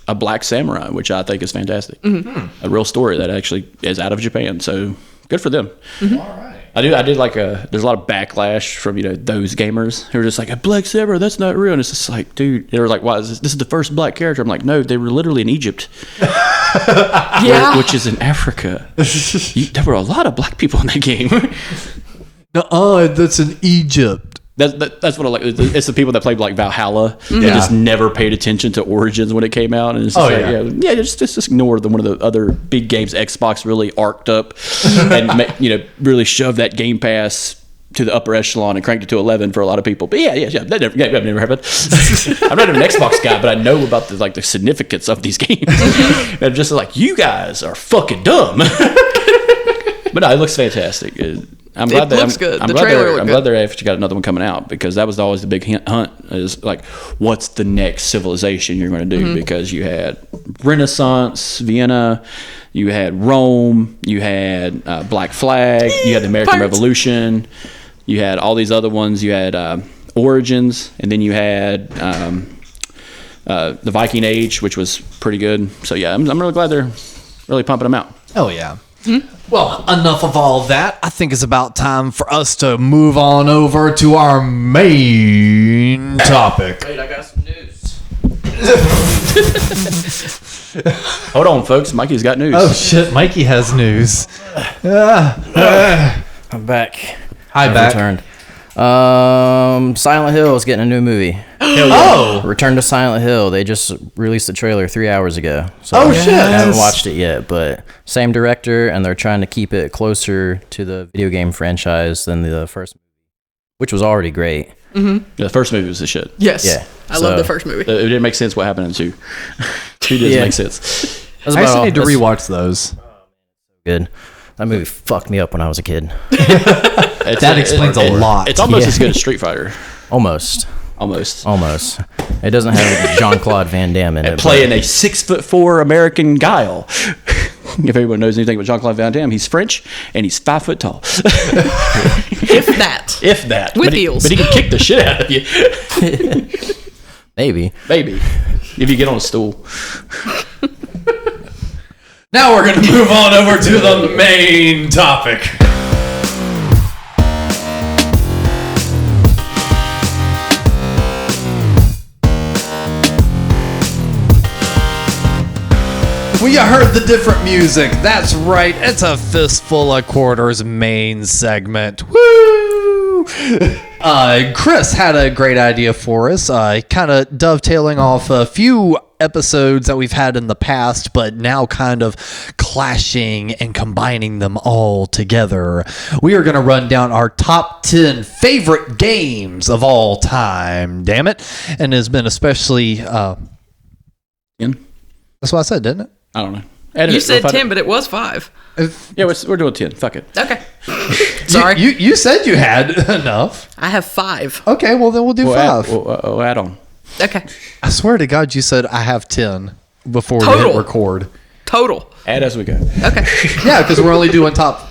C: a black samurai, which I think is fantastic. A real story that actually is out of Japan. So good for them. All right. I did like there's a lot of backlash from those gamers who are just like, a black samurai, that's not real, and it's just like, dude, they were like, why is this is the first black character? I'm like, no, they were literally in Egypt, which is in Africa. There were a lot of black people in that game.
B: That's in Egypt.
C: That's what I like. It's the people that played like Valhalla that just never paid attention to Origins when it came out, and it's just just ignore one of the other big games Xbox really arced up and really shoved that Game Pass to the upper echelon and cranked it to 11 for a lot of people. But that never happened. I'm not even an Xbox guy, but I know about the significance of these games. And I'm just like, you guys are fucking dumb. But no, it looks fantastic. I'm glad
E: It looks good. The
C: glad
E: trailer
C: they're-
E: looked
C: I'm
E: good.
C: glad they actually got another one coming out, because that was always the big hunt, is like, what's the next civilization you're going to do? Because you had Renaissance, Vienna, you had Rome, you had Black Flag, you had the American
E: Pirates.
C: Revolution, you had all these other ones, you had Origins, and then you had the Viking Age, which was pretty good. So yeah, I'm really glad they're really pumping them out.
B: Oh, yeah. Well, enough of all that. I think it's about time for us to move on over to our main topic.
D: Wait, I got some news.
C: Hold on, folks. Mikey's got news.
B: Oh, shit. Mikey has news.
D: I'm back.
B: Hi,
D: I've
B: back.
D: returned. Silent Hill is getting a new movie.
B: Oh!
D: Return to Silent Hill. They just released the trailer 3 hours ago. So
B: Oh, shit.
D: I haven't watched it yet, but same director, and they're trying to keep it closer to the video game franchise than the first movie, which was already great.
C: The first movie was the shit.
E: Yes.
D: Yeah,
E: I
D: so-
E: love the first movie.
C: It didn't make sense what happened in 2. 2 doesn't
D: Yeah.
C: make sense.
D: That's
B: I
D: about
B: actually
D: all.
B: need to
D: That's
B: rewatch those.
D: good. That movie fucked me up when I was a kid.
B: That explains a lot.
C: It's almost
D: Yeah.
C: as good as Street Fighter.
D: Almost.
C: Almost.
D: Almost. It doesn't have Jean-Claude Van Damme in it.
C: Playing a 6'4" American guile. If everyone knows anything about Jean-Claude Van Damme, he's French and he's 5 foot tall.
E: If that.
C: If that.
E: With
C: but
E: heels.
C: But he can kick the shit out of you.
D: Maybe.
C: Maybe. If you get on a stool.
B: Now we're going to move on over to the main topic. We heard the different music. That's right. It's a Fistful of Quarters main segment. Woo! Chris had a great idea for us, kind of dovetailing off a few episodes that we've had in the past, but now kind of clashing and combining them all together. We are going to run down our top 10 favorite games of all time. Damn it. And has been especially...
C: In?
B: That's what I said, didn't it?
C: I don't know. Edit
E: You
C: it.
E: said
C: We'll find
E: 10,
C: it.
E: but it was 5.
C: Yeah, we're doing 10. Fuck it.
E: Okay. Sorry.
B: You said you had enough.
E: I have 5.
B: Okay, well then we'll do
C: We'll
B: five.
C: we'll add on.
E: Okay.
B: I swear to God, you said I have 10 before we
E: Total.
B: hit record.
E: Total.
C: Add as we go.
E: Okay.
B: Yeah, because we're only doing top.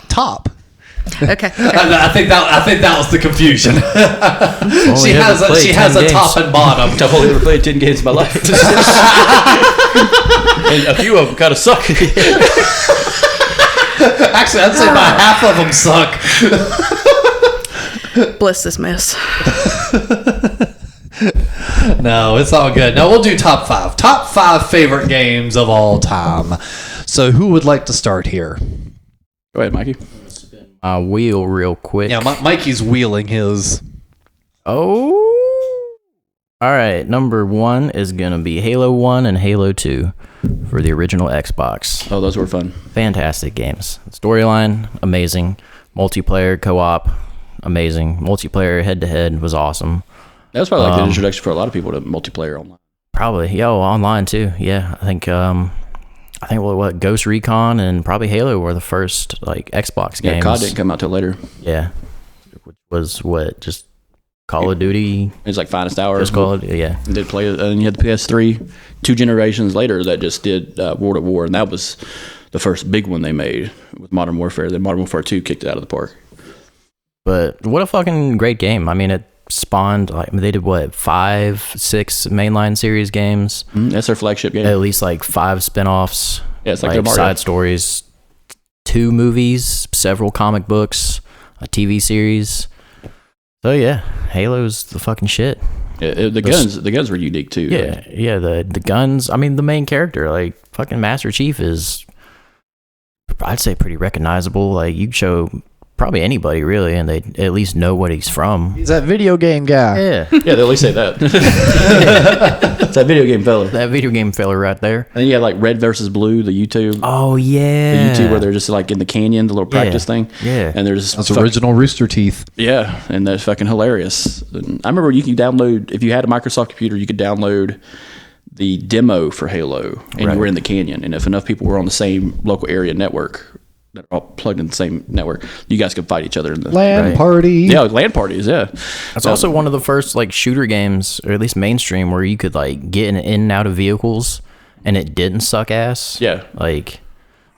E: Okay.
B: I think that was the confusion. she
D: ever
B: has
D: played 10 games.
B: top and bottom.
C: I've only ever played 10 games in my life. And a few of them kind of suck.
B: Actually, I'd say about half of them suck.
E: Bless this mess.
B: No, it's all good. No, we'll do top 5. Top 5 favorite games of all time. So who would like to start here?
C: Go ahead, Mikey.
D: My wheel real quick.
B: Yeah, Mikey's wheeling his.
D: Oh. All right. Number 1 is going to be Halo 1 and Halo 2 for the original Xbox.
C: Oh, those were fun.
D: Fantastic games. Storyline, amazing. Multiplayer, co-op, amazing. Multiplayer head-to-head was awesome.
C: That was probably like the introduction for a lot of people to multiplayer online.
D: Probably. Yeah, well, online too. Yeah, I think what Ghost Recon and probably Halo were the first like Xbox
C: Yeah,
D: games.
C: COD didn't come out till later.
D: Yeah. Which was what? Just Call of Duty?
C: It was like Finest Hour.
D: Just Call of Duty, yeah.
C: And did play it, and you had the PS3 2 generations later that just did World at War, and that was the first big one they made with Modern Warfare. Then Modern Warfare 2 kicked it out of the park.
D: But what a fucking great game. I mean, it spawned, like, they did what, 5, 6 mainline series games?
C: That's their flagship game.
D: At least like 5 spin-offs.
C: Yeah, it's like their Mario.
D: side stories, 2 movies, several comic books, a TV series. So yeah, Halo's the fucking shit.
C: Yeah, the guns were unique too.
D: Yeah, yeah, the guns. I mean, the main character, like fucking Master Chief, is, I'd say, pretty recognizable. Like, you show probably anybody really, and they at least know what he's from.
B: He's that video game guy.
D: Yeah,
C: Yeah, they at least say that. It's that video game fella.
D: that video game fella right there.
C: And then you had like Red versus Blue, the YouTube.
D: Oh
C: The
D: yeah,
C: YouTube where they're just like in the canyon, the little practice thing.
D: Yeah.
C: And there's
B: That's original Rooster Teeth.
C: Yeah, and that's fucking hilarious. And I remember you could download, if you had a Microsoft computer, you could download the demo for Halo, and
D: Right.
C: you were in the canyon. And if enough people were on the same local area network, that are all plugged in the same network. You guys could fight each other in the
B: LAN
D: Right.
B: party.
C: Yeah, LAN parties. Yeah,
D: That's also one of the first like shooter games, or at least mainstream, where you could like get in and out of vehicles and it didn't suck ass.
C: Yeah.
D: Like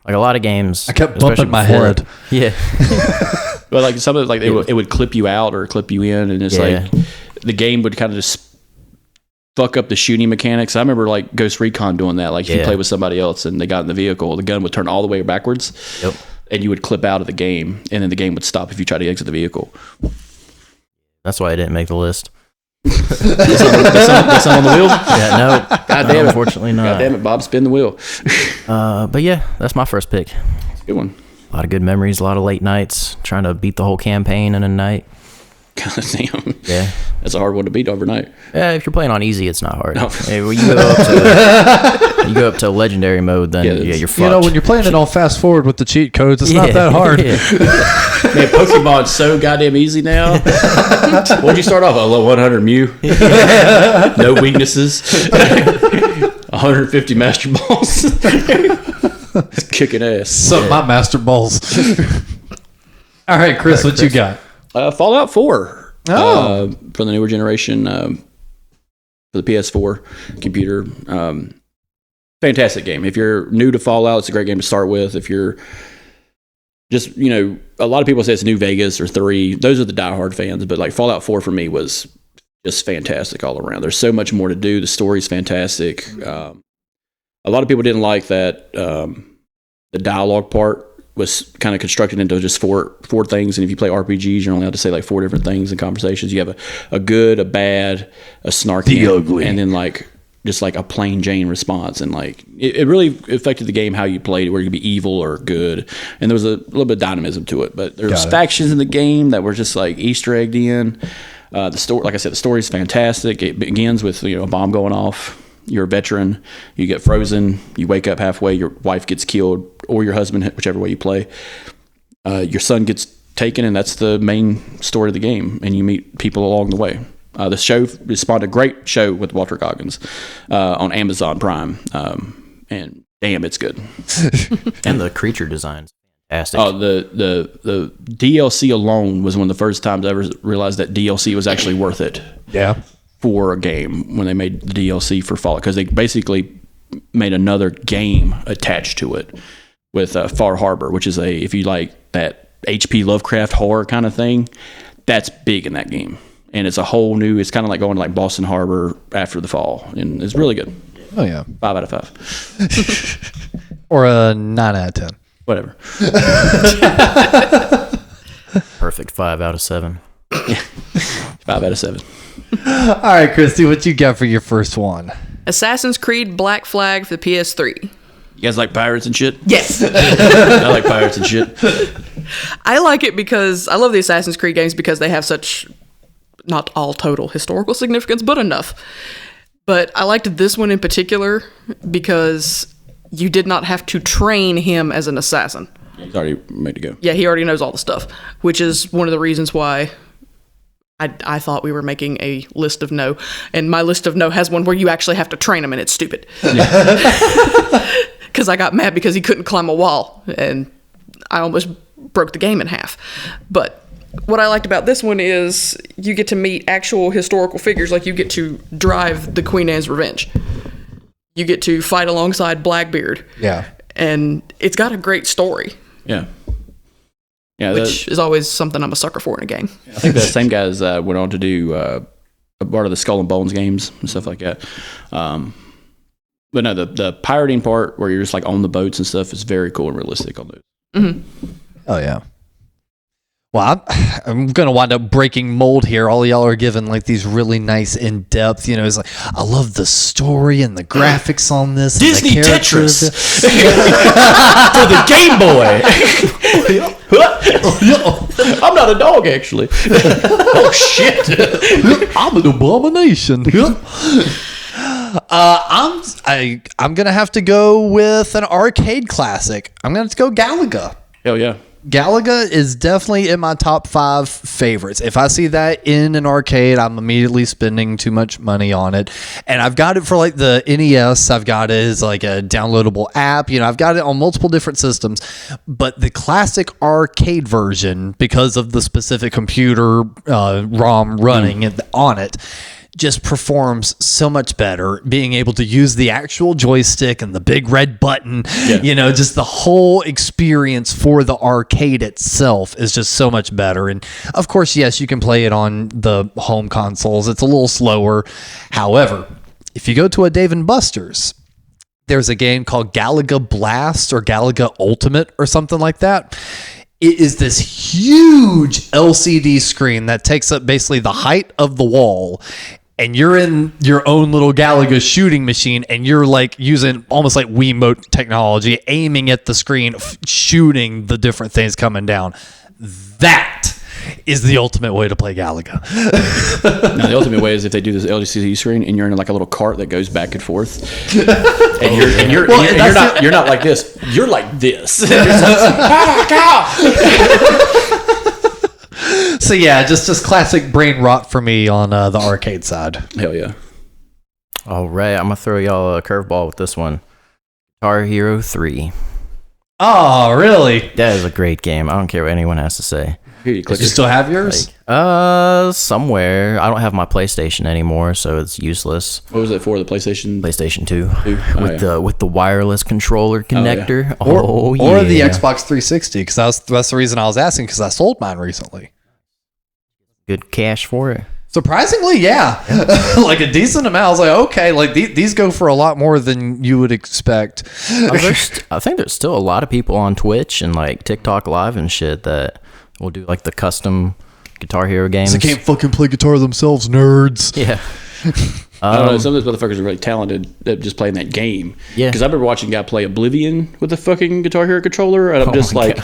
D: a lot of games.
B: I kept
D: especially
B: bumping my
D: before
B: head.
D: it- Yeah.
C: but like some of it, like it would clip you out or clip you in, and it's
D: Yeah.
C: like the game would kind of just fuck up the shooting mechanics. I remember like Ghost Recon doing that. Like if you
D: Yeah.
C: play with somebody else and they got in the vehicle, the gun would turn all the way backwards.
D: Yep.
C: And you would clip out of the game, and then the game would stop if you try to exit the vehicle.
D: That's why I didn't make the list.
C: That's on the wheel.
D: Yeah, no.
C: God damn it.
D: Unfortunately not.
C: God damn it, Bob, spin the wheel.
D: But yeah, that's my first pick.
C: Good one.
D: A lot of good memories, a lot of late nights, trying to beat the whole campaign in a night.
C: God damn.
D: Yeah.
C: That's a hard one to beat overnight.
D: Yeah, if you're playing on easy, it's not hard.
C: No.
D: Hey, when you go up to legendary mode, then
C: Yeah,
D: yeah,
C: that's-
D: you're fucked.
B: You know, when you're playing it on fast forward with the cheat codes, it's not
D: Yeah,
B: that hard.
D: yeah.
C: Man, Pokemon's so goddamn easy now. What'd you start off? A low 100 Mew. No weaknesses. 150 Master Balls. It's kicking ass.
B: Suck my master balls. All right, Chris, what you got?
C: Fallout 4.
B: Oh.
C: For the newer generation, for the PS4 computer. Fantastic game. If you're new to Fallout, it's a great game to start with. If you're just, a lot of people say it's New Vegas or 3. Those are the diehard fans, but like Fallout 4 for me was just fantastic all around. There's so much more to do. The story's fantastic. A lot of people didn't like that the dialogue part was kind of constructed into just four things, and if you play RPGs, you're only allowed to say like 4 different things in conversations. You have a good, a bad, a snarky,
B: The ugly,
C: and then like just like a plain Jane response. And like it really affected the game how you played it, where you could be evil or good, and there was a little bit of dynamism to it. But there's factions in the game that were just like Easter egged in. The story, like I said, the story's fantastic. It begins with a bomb going off. You're a veteran. You get frozen. You wake up halfway. Your wife gets killed, or your husband, whichever way you play. Your son gets taken, and that's the main story of the game. And you meet people along the way. The show spawned a great show with Walter Goggins on Amazon Prime, and damn, it's good.
D: And the creature designs fantastic.
C: Oh, the DLC alone was one of the first times I ever realized that DLC was actually worth it.
B: Yeah.
C: For a game when they made the DLC for Fallout, because they basically made another game attached to it with Far Harbor, which is if you like that H.P. Lovecraft horror kind of thing, that's big in that game. And it's a whole new, it's kind of like going to like Boston Harbor after the fall, and it's really good.
B: Oh, yeah.
C: 5 out of 5.
B: Or a 9 out of 10.
C: Whatever.
D: Perfect 5 out of 7.
C: 5 out of 7.
B: All right, Cristy, what you got for your first one?
E: Assassin's Creed Black Flag for the PS3.
C: You guys like pirates and shit?
E: Yes.
C: I like pirates and shit.
E: I like it because I love the Assassin's Creed games because they have such, not all total historical significance, but enough. But I liked this one in particular because you did not have to train him as an assassin.
C: He's already made to go.
E: Yeah, he already knows all the stuff, which is one of the reasons why I thought we were making a list of no. And my list of no has one where you actually have to train him, and it's stupid. Because I got mad because he couldn't climb a wall, and I almost broke the game in half. But what I liked about this one is you get to meet actual historical figures. Like you get to drive the Queen Anne's Revenge. You get to fight alongside Blackbeard.
B: Yeah.
E: And it's got a great story.
C: Yeah. Yeah,
E: Which is always something I'm a sucker for in a game.
C: I think the same guys went on to do a part of the Skull and Bones games and stuff like that. But no, the pirating part where you're just like on the boats and stuff is very cool and realistic on those.
E: Mm-hmm.
B: Oh, yeah. Well, I'm going to wind up breaking mold here. All y'all are giving like these really nice in-depth, it's like, I love the story and the graphics on this.
C: Disney
B: and the characters.
C: Tetris for the Game Boy. I'm not a dog, actually. Oh, shit.
B: I'm an abomination. I'm going to have to go with an arcade classic. I'm going to go Galaga.
C: Hell yeah.
B: Galaga is definitely in my top 5 favorites. If I see that in an arcade, I'm immediately spending too much money on it. And I've got it for like the NES. I've got it as like a downloadable app. I've got it on multiple different systems. But the classic arcade version, because of the specific computer ROM running on it, just performs so much better, being able to use the actual joystick and the big red button. Just the whole experience for the arcade itself is just so much better. And of course, yes, you can play it on the home consoles. It's a little slower. However, if you go to a Dave & Buster's, there's a game called Galaga Blast or Galaga Ultimate or something like that. It is this huge LCD screen that takes up basically the height of the wall. And you're in your own little Galaga shooting machine, and you're like using almost like Wiimote technology, aiming at the screen, shooting the different things coming down. That is the ultimate way to play Galaga.
C: Now, the ultimate way is if they do this LCD screen, and you're in like a little cart that goes back and forth, and you're not like this. You're like this.
B: So yeah, just classic brain rot for me on the arcade side.
C: Hell yeah.
D: All right, I'm going to throw y'all a curveball with this one. Guitar Hero 3.
B: Oh, really?
D: That is a great game. I don't care what anyone has to say.
C: Here, you
B: Do you still have yours?
D: Somewhere. I don't have my PlayStation anymore, so it's useless.
C: What was it for, the PlayStation?
D: PlayStation 2.
C: Oh,
D: with the wireless controller connector.
B: Or the Xbox 360, because that's the reason I was asking, because I sold mine recently.
D: Good cash for it.
B: Surprisingly, yeah. Like a decent amount. I was like, okay, like these go for a lot more than you would expect.
D: I think there's still a lot of people on Twitch and like TikTok Live and shit that will do like the custom Guitar Hero games.
B: They can't fucking play guitar themselves, nerds.
D: Yeah.
C: I don't know. Some of those motherfuckers are really talented at just playing that game.
D: Yeah.
C: Because I remember watching a guy play Oblivion with a fucking Guitar Hero controller, and I'm just like,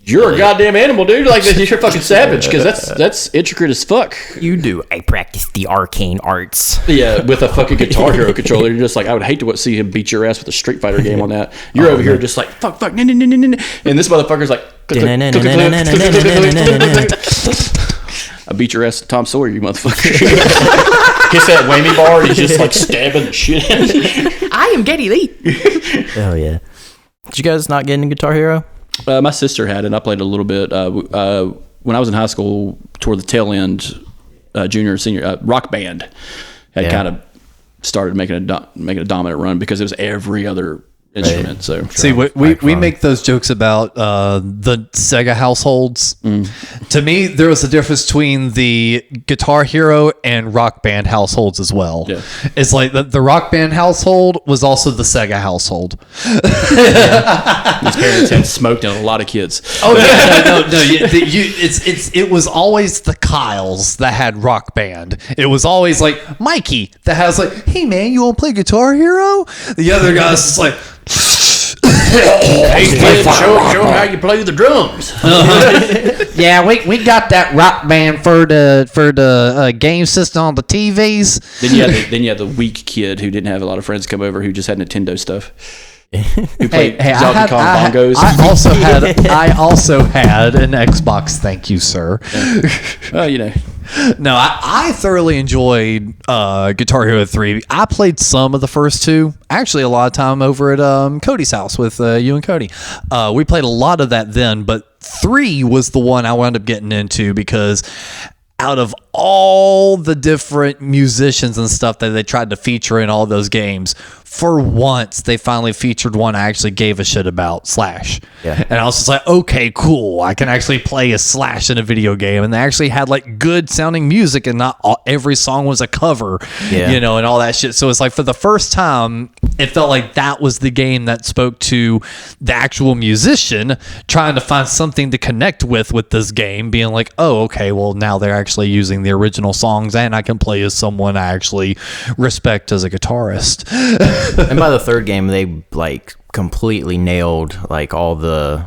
C: you're a goddamn animal, dude. Like, you're fucking savage, because that's intricate as fuck.
D: You do. I practice the arcane arts.
C: Yeah, with a fucking Guitar Hero controller. You're just like, I would hate to see him beat your ass with a Street Fighter game on that. You're over here just like, fuck, and this motherfucker's like, I beat your ass with Tom Sawyer, you motherfucker. Hits that whammy bar, and he's just like stabbing the shit out of you.
E: I am Getty Lee.
D: Hell yeah. Did you guys not get into Guitar Hero?
C: My sister had, and I played a little bit. When I was in high school, toward the tail end, junior, senior, Rock Band had kind of started making a dominant run because it was every other instrument. Right. So
B: see, we make those jokes about the Sega households. To me, there was a difference between the Guitar Hero and Rock Band households as well. Yeah. It's like the Rock Band household was also the Sega household.
C: His parents had smoked on a lot of kids.
B: Oh no! It was always the Kyles that had Rock Band. It was always like Mikey that has like, hey man, you want to play Guitar Hero? The other guy's just like,
C: hey kid, show them how you play the drums.
B: Yeah, we got that Rock Band for the game system on the TVs.
C: Then you had the weak kid who didn't have a lot of friends come over who just had Nintendo stuff. Who played Donkey Kong bongos.
B: I also had an Xbox. Thank you, sir.
C: Well, you know.
B: No, I thoroughly enjoyed Guitar Hero 3. I played some of the first two. Actually, a lot of time over at Cody's house with you and Cody. We played a lot of that then, but 3 was the one I wound up getting into because out of all the different musicians and stuff that they tried to feature in all those games, for once they finally featured one I actually gave a shit about, Slash. Yeah. And I was just like, okay, cool, I can actually play a Slash in a video game. And they actually had like good sounding music and not every song was a cover, you know, and all that shit. So it's like for the first time, it felt like that was the game that spoke to the actual musician trying to find something to connect with this game, being like, oh, okay, well now they're actually using the original songs and I can play as someone I actually respect as a guitarist.
D: And by the third game, they like completely nailed like all the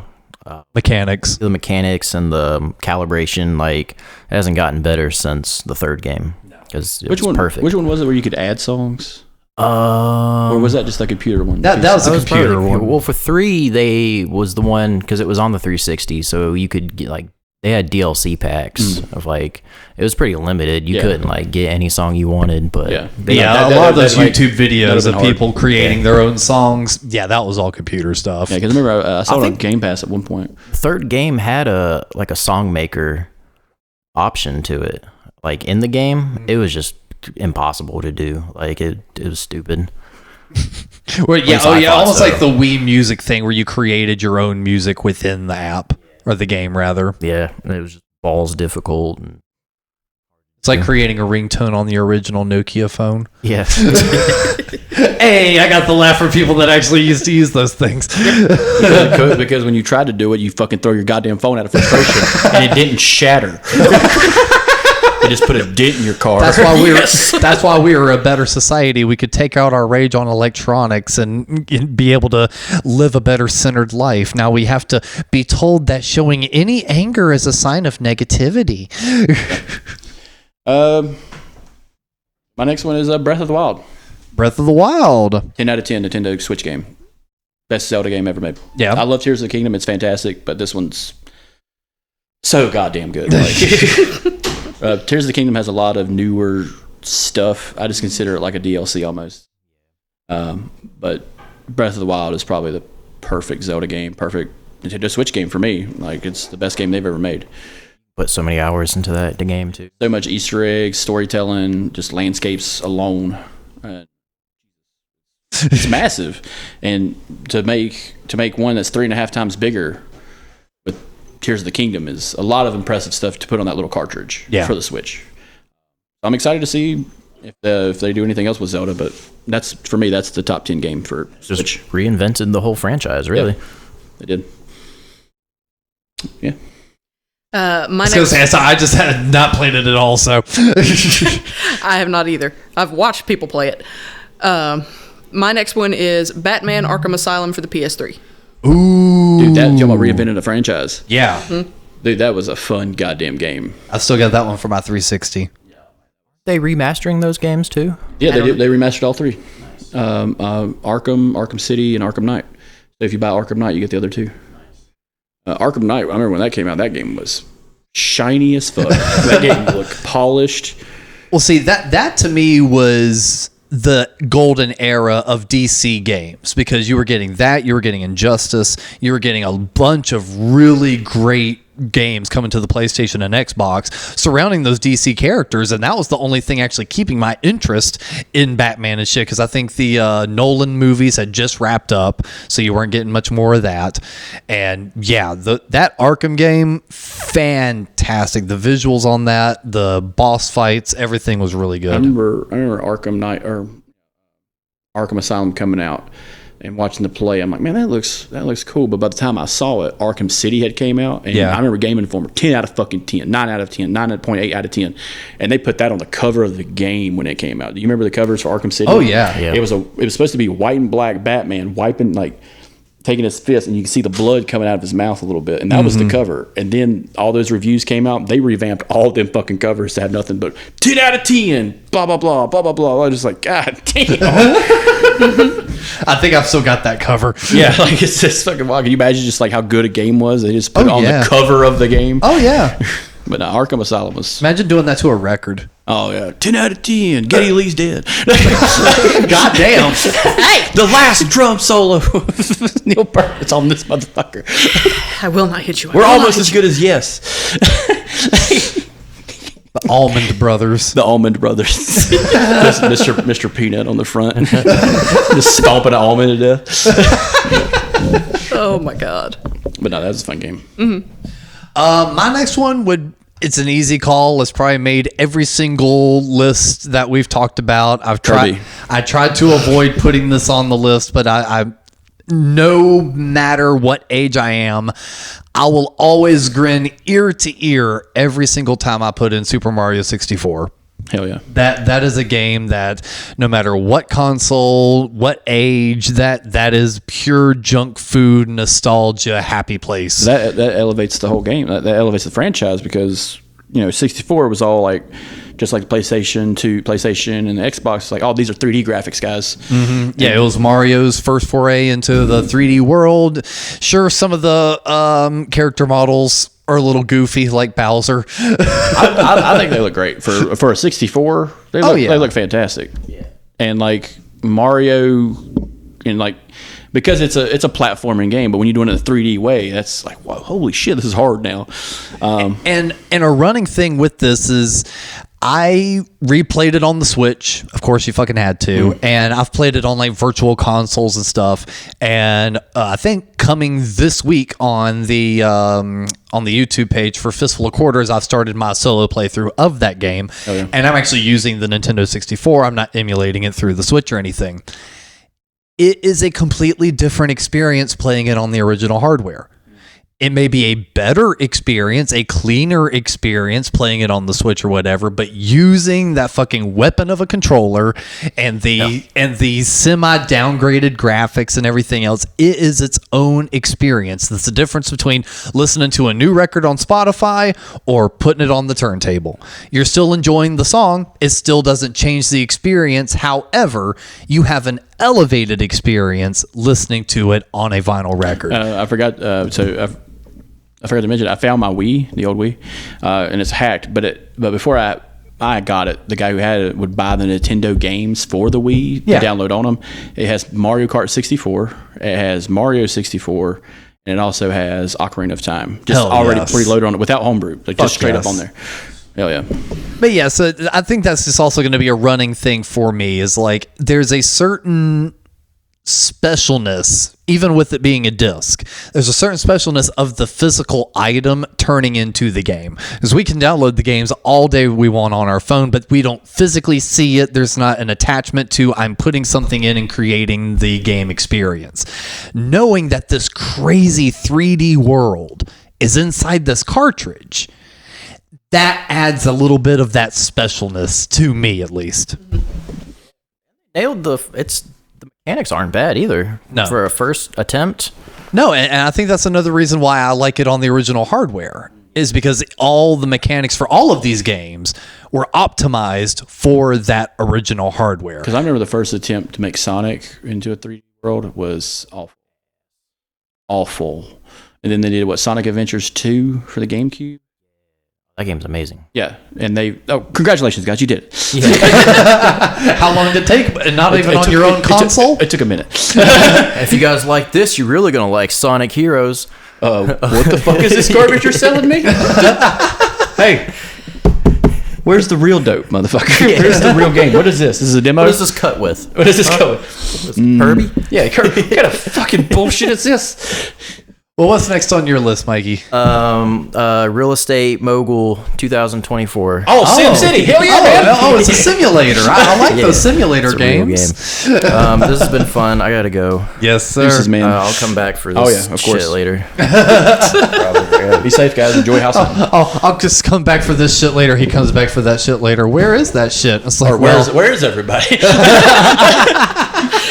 B: mechanics
D: and the calibration. Like, it hasn't gotten better since the third game because it was perfect.
C: Which one was it where you could add songs? Or was that just the computer one?
B: That was the
D: That was
B: computer
D: probably-
B: one.
D: Well, for 3, they was the one because it was on the 360, so you could get like they had DLC packs of like it was pretty limited. You couldn't like get any song you wanted, but
C: Yeah.
B: Yeah, a lot of those
C: like,
B: YouTube
C: that'd
B: videos
C: been
B: of
C: hard.
B: people creating their own songs. Yeah, that was all computer stuff.
C: Yeah, because remember I saw it on Game Pass at one point.
D: the third game had a song maker option to it. Like in the game, it was just impossible to do. Like it was stupid.
B: Well,
D: At least I thought
B: almost
D: so.
B: like the Wii Music thing where you created your own music within the app or the game, rather.
D: Yeah, and it was just balls difficult. And,
B: It's like creating a ringtone on the original Nokia phone.
D: yeah,
B: Hey, I got the laugh from people that actually used to use those things.
C: Because when you tried to do it, you fucking throw your goddamn phone out of frustration, and it didn't shatter. It just put a dent in your car.
B: That's why we were. That's why we were a better society. We could take out our rage on electronics and be able to live a better centered life. Now we have to be told that showing any anger is a sign of negativity.
C: My next one is Breath of the Wild.
B: Breath of the Wild.
C: 10 out of 10 Nintendo Switch game. Best Zelda game ever made.
B: Yeah.
C: I love Tears of the Kingdom. It's fantastic, but this one's so goddamn good. Like, Tears of the Kingdom has a lot of newer stuff. I just consider it like a DLC almost. But Breath of the Wild is probably the perfect Zelda game, perfect Nintendo Switch game for me. Like, it's the best game they've ever made.
D: put so many hours into the game too.
C: So much Easter eggs, storytelling, just landscapes alone. It's massive, and to make one that's 3.5 times bigger with Tears of the Kingdom is a lot of impressive stuff to put on that little cartridge for the Switch. I'm excited to see if they do anything else with Zelda, but that's for me. That's the top 10 game for
D: Just
C: Switch.
D: reinvented the whole franchise, really.
C: Yeah, they did. Yeah.
E: My
B: I was gonna say, I just had not played it at all, so
E: I have not either. I've watched people play it. My next one is Batman Arkham Asylum for the PS3.
B: ooh,
C: Dude, that y'all about reinvented a franchise.
B: yeah.
C: Dude, that was a fun goddamn game.
B: I still got that one for my 360.
D: They remastering those games too?
C: Yeah, they did. They remastered all three. Arkham City, and Arkham Knight. So if you buy Arkham Knight, you get the other two. Arkham Knight, I remember when that came out, that game was shiny as fuck. That game looked polished.
B: Well, see, that to me was the golden era of DC games, because you were getting that, you were getting Injustice, you were getting a bunch of really great games coming to the PlayStation and Xbox surrounding those DC characters, and that was the only thing actually keeping my interest in Batman and shit, because I think the Nolan movies had just wrapped up, so you weren't getting much more of that. And yeah, that Arkham game, fantastic. The visuals on that, the boss fights, everything was really
C: I
B: good.
C: remember Arkham Knight or Arkham Asylum coming out and watching the play. I'm like, man, that looks cool. But by the time I saw it, Arkham City had came out, and I remember Game Informer 10 out of fucking 10, 9 out of 10, 9.8 out of 10, and they put that on the cover of the game when it came out. Do you remember the covers for Arkham City?
B: Oh, yeah.
D: Yeah.
C: It was supposed to be white and black Batman wiping, like taking his fist, and you can see the blood coming out of his mouth a little bit, and that was the cover. And then all those reviews came out. They revamped all of them fucking covers to have nothing but 10 out of 10, blah blah blah blah blah blah. I was just like, God damn.
B: I think I've still got that cover.
C: Yeah, like it's just fucking wild. Can you imagine just like how good a game was? They just put it on
B: yeah.
C: the cover of the game.
B: Oh, yeah.
C: But no, Arkham Asylum was.
B: Imagine doing that to a record.
C: Oh yeah, 10 out of 10. Geddy Lee's dead.
B: God damn.
C: Hey, the last drum solo. Neil Peart. It's on this motherfucker.
E: I will not hit you.
C: We're almost as good as Yes.
B: The Almond Brothers.
C: The Almond Brothers. Just Mr. Peanut on the front. Just stomping an almond to death.
E: Oh my god.
C: But no, that was a fun game.
B: My next one it's an easy call. It's probably made every single list that we've talked about. I tried to avoid putting this on the list, but I no matter what age I am, I will always grin ear to ear every single time I put in Super Mario 64.
C: Hell yeah.
B: That is a game that no matter what console, what age, that is pure junk food, nostalgia, happy place.
C: That elevates the whole game. That elevates the franchise, because 64 was all like just like the PlayStation, and the Xbox. Like, oh, these are 3D graphics, guys.
B: Yeah, it was Mario's first foray into the 3D world. Sure, some of the character models are a little goofy, like Bowser.
C: I think they look great for a 64. They look fantastic. Yeah, and like Mario, and like, because it's a platforming game, but when you're doing it in a 3D way, that's like, wow, holy shit, this is hard now.
B: And a running thing with this is, I replayed it on the Switch. Of course, you fucking had to. And I've played it on like virtual consoles and stuff. And I think coming this week on the YouTube page for Fistful of Quarters, I've started my solo playthrough of that game. Oh, yeah. And I'm actually using the Nintendo 64. I'm not emulating it through the Switch or anything. It is a completely different experience playing it on the original hardware. It may be a better experience, a cleaner experience playing it on the Switch or whatever, but using that fucking weapon of a controller and the semi-downgraded graphics and everything else, it is its own experience. That's the difference between listening to a new record on Spotify or putting it on the turntable. You're still enjoying the song. It still doesn't change the experience. However, you have an elevated experience listening to it on a vinyl record.
C: I forgot to mention, I found my Wii, the old Wii, and it's hacked. But before I got it, the guy who had it would buy the Nintendo games for the Wii to download on them. It has Mario Kart 64, it has Mario 64, and it also has Ocarina of Time, just already preloaded on it without homebrew, like just straight up on there. Hell yeah.
B: But yeah, so I think that's just also going to be a running thing for me, is like, there's a certain specialness, even with it being a disc, there's a certain specialness of the physical item turning into the game, because we can download the games all day we want on our phone, but we don't physically see it. There's not an attachment to, I'm putting something in and creating the game experience. Knowing that this crazy 3D world is inside this cartridge, that adds a little bit of that specialness to me, at least.
D: Nailed the mechanics aren't bad either.
B: No.
D: For a first attempt.
B: No, and I think that's another reason why I like it on the original hardware, is because all the mechanics for all of these games were optimized for that original hardware.
C: Because I remember the first attempt to make Sonic into a 3D world was awful. And then they did Sonic Adventures 2 for the GameCube.
D: That game's amazing.
C: Yeah, and congratulations, guys, you did it.
B: How long did it take? Not even on your own console?
C: It took a minute.
D: If you guys like this, you're really going to like Sonic Heroes.
C: What the fuck is this garbage you're selling me? Hey, where's the real dope, motherfucker? Where's the real game? What is this? This is a demo?
D: What is this cut with?
C: What is this cut with?
D: Kirby?
C: Yeah, Kirby. What kind of fucking bullshit is this?
B: Well, what's next on your list, Mikey?
D: Real Estate Mogul 2024.
C: Oh, SimCity. Hell yeah, man.
B: Oh, it's a simulator. I like those simulator games.
D: This has been fun. I got to go.
B: Yes, sir.
C: Deuces, man.
D: I'll come back for this
C: of course.
D: shit later.
C: Be safe, guys. Enjoy house hunting.
B: I'll just come back for this shit later. He comes back for that shit later. Where is that shit? It's like,
C: where is everybody?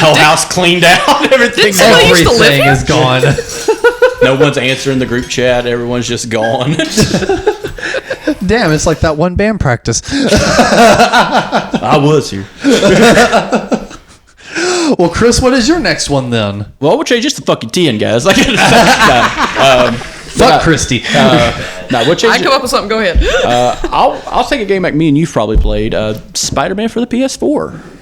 C: Whole house cleaned out. Everything
B: is gone.
C: No one's answering the group chat. Everyone's just gone.
B: Damn, it's like that one band practice.
C: I was here.
B: Well, Chris, what is your next one then?
C: Well, I would change just the fucking 10, guys. Fuck
B: Cristy.
E: I come up with something. Go ahead.
C: I'll take a game like me and you've probably played. Spider-Man for the PS4.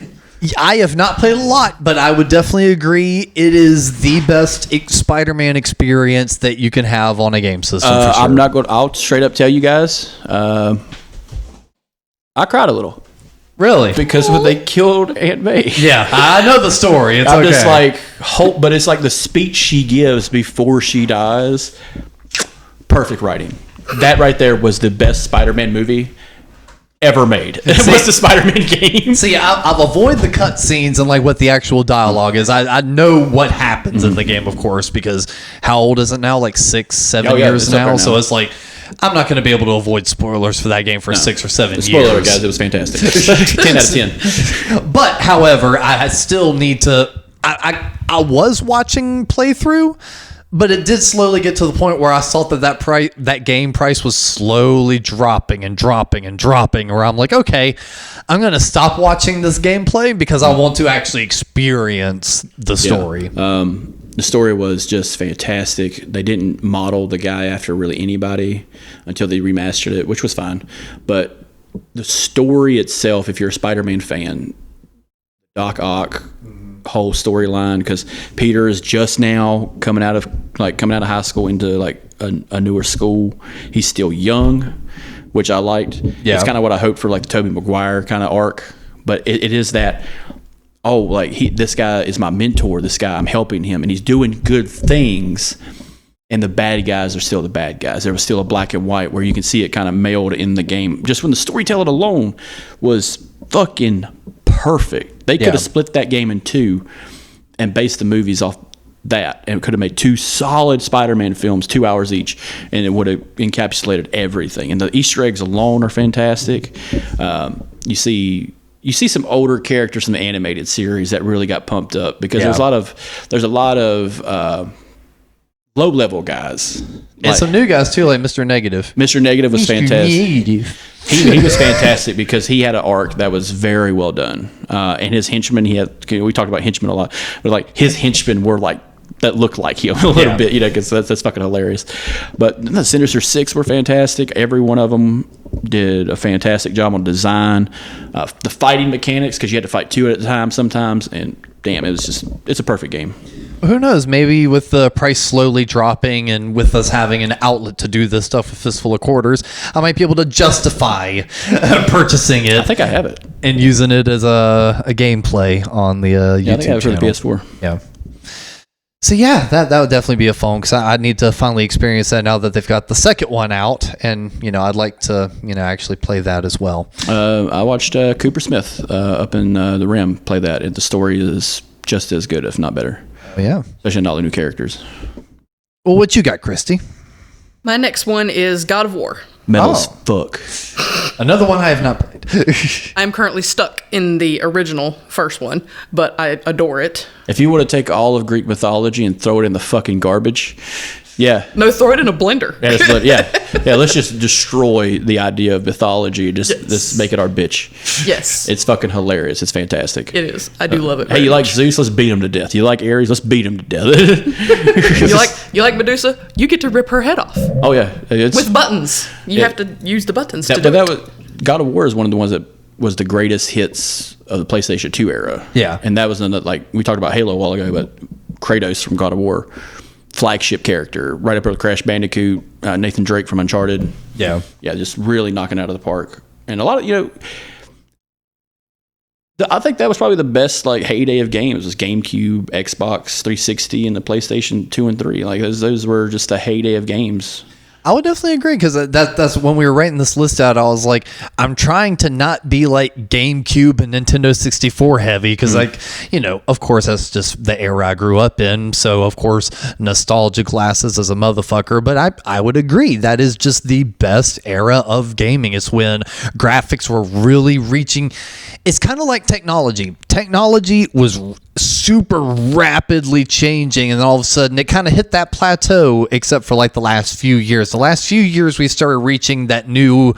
B: I have not played a lot, but I would definitely agree it is the best Spider-Man experience that you can have on a game system. For sure.
C: I'll straight up tell you guys. I cried a little.
B: Really?
C: Because when they killed Aunt May.
B: Yeah, I know the story. It's
C: I'm
B: okay.
C: just like, but it's like the speech she gives before she dies. Perfect writing. That right there was the best Spider-Man movie ever made. It was the Spider-Man game.
B: See, I'll avoid the cutscenes and like what the actual dialogue is. I know what happens in the game, of course, because how old is it now? Like 6-7 years now. So it's like, I'm not going to be able to avoid spoilers for that game for 6 or 7 years.
C: Spoiler, guys, it was fantastic. 10 out of 10.
B: But, however, I still need to. I was watching playthrough, But it did slowly get to the point where I saw that game price was slowly dropping and dropping and dropping, where I'm like, okay, I'm going to stop watching this gameplay because I want to actually experience the story.
C: Yeah. The story was just fantastic. They didn't model the guy after really anybody until they remastered it, which was fine. But the story itself, if you're a Spider-Man fan, Doc Ock whole storyline, because Peter is just now coming out of high school into like a newer school. He's still young, which I liked. Yeah. It's kind of what I hoped for, like the Tobey Maguire kind of arc. But it is that, this guy is my mentor. This guy, I'm helping him, and he's doing good things. And the bad guys are still the bad guys. There was still a black and white where you can see it kind of mailed in the game. Just when the storytelling alone was fucking perfect. They could have split that game in two and based the movies off that, and could have made two solid Spider-Man films, 2 hours each, and it would have encapsulated everything. And the Easter eggs alone are fantastic. You see some older characters from the animated series that really got pumped up, because there's a lot of low level guys
B: and some new guys too, like Mr. Negative.
C: Mr. Negative was fantastic. He was fantastic because he had an arc that was very well done. And his henchmen, we talked about henchmen a lot, but like his henchmen were like, that looked like him a little bit, because that's fucking hilarious. But the Sinister Six were fantastic. Every one of them did a fantastic job on design. The fighting mechanics, because you had to fight two at a time sometimes, and damn, it's a perfect game.
B: Who knows? Maybe with the price slowly dropping and with us having an outlet to do this stuff with Fistful of Quarters, I might be able to justify purchasing it.
C: I think I have it.
B: And using it as a gameplay on the YouTube
C: I think I have it for the
B: channel.
C: PS4.
B: Yeah. So yeah, that would definitely be a phone, because I need to finally experience that now that they've got the second one out, and I'd like to actually play that as well.
C: I watched Cooper Smith up in the Rim play that, and the story is just as good, if not better.
B: Oh, yeah,
C: especially in all the new characters.
B: Well, what you got, Cristy?
E: My next one is God of War.
C: Metal as fuck.
B: Another one I have not played.
E: I'm currently stuck in the original first one, but I adore it.
C: If you want to take all of Greek mythology and throw it in the fucking garbage,
E: no, throw it in a blender.
C: Let's just destroy the idea of mythology. Just make it our bitch.
E: Yes,
C: it's fucking hilarious. It's fantastic.
E: It is. I do love it.
C: Hey, you like Zeus? Let's beat him to death. You like Ares? Let's beat him to death.
E: you like Medusa? You get to rip her head off.
C: Oh yeah,
E: with buttons. You have to use the buttons to do it.
C: God of War is one of the ones that was the greatest hits of the PlayStation 2 era.
B: Yeah,
C: and that was like we talked about Halo a while ago, but Kratos from God of War. Flagship character, right up there with Crash Bandicoot, Nathan Drake from Uncharted. Yeah, just really knocking out of the park. And a lot of I think that was probably the best like heyday of games, was GameCube, Xbox 360, and the PlayStation 2 and 3. Like those were just the heyday of games.
B: I would definitely agree, because that's when we were writing this list out. I was like, I'm trying to not be like GameCube and Nintendo 64 heavy, because of course that's just the era I grew up in. So of course nostalgia glasses as a motherfucker. But I would agree that is just the best era of gaming. It's when graphics were really reaching. It's kind of like technology. Technology was super rapidly changing, and then all of a sudden it kind of hit that plateau, except for like the last few years. The last few years we started reaching that new,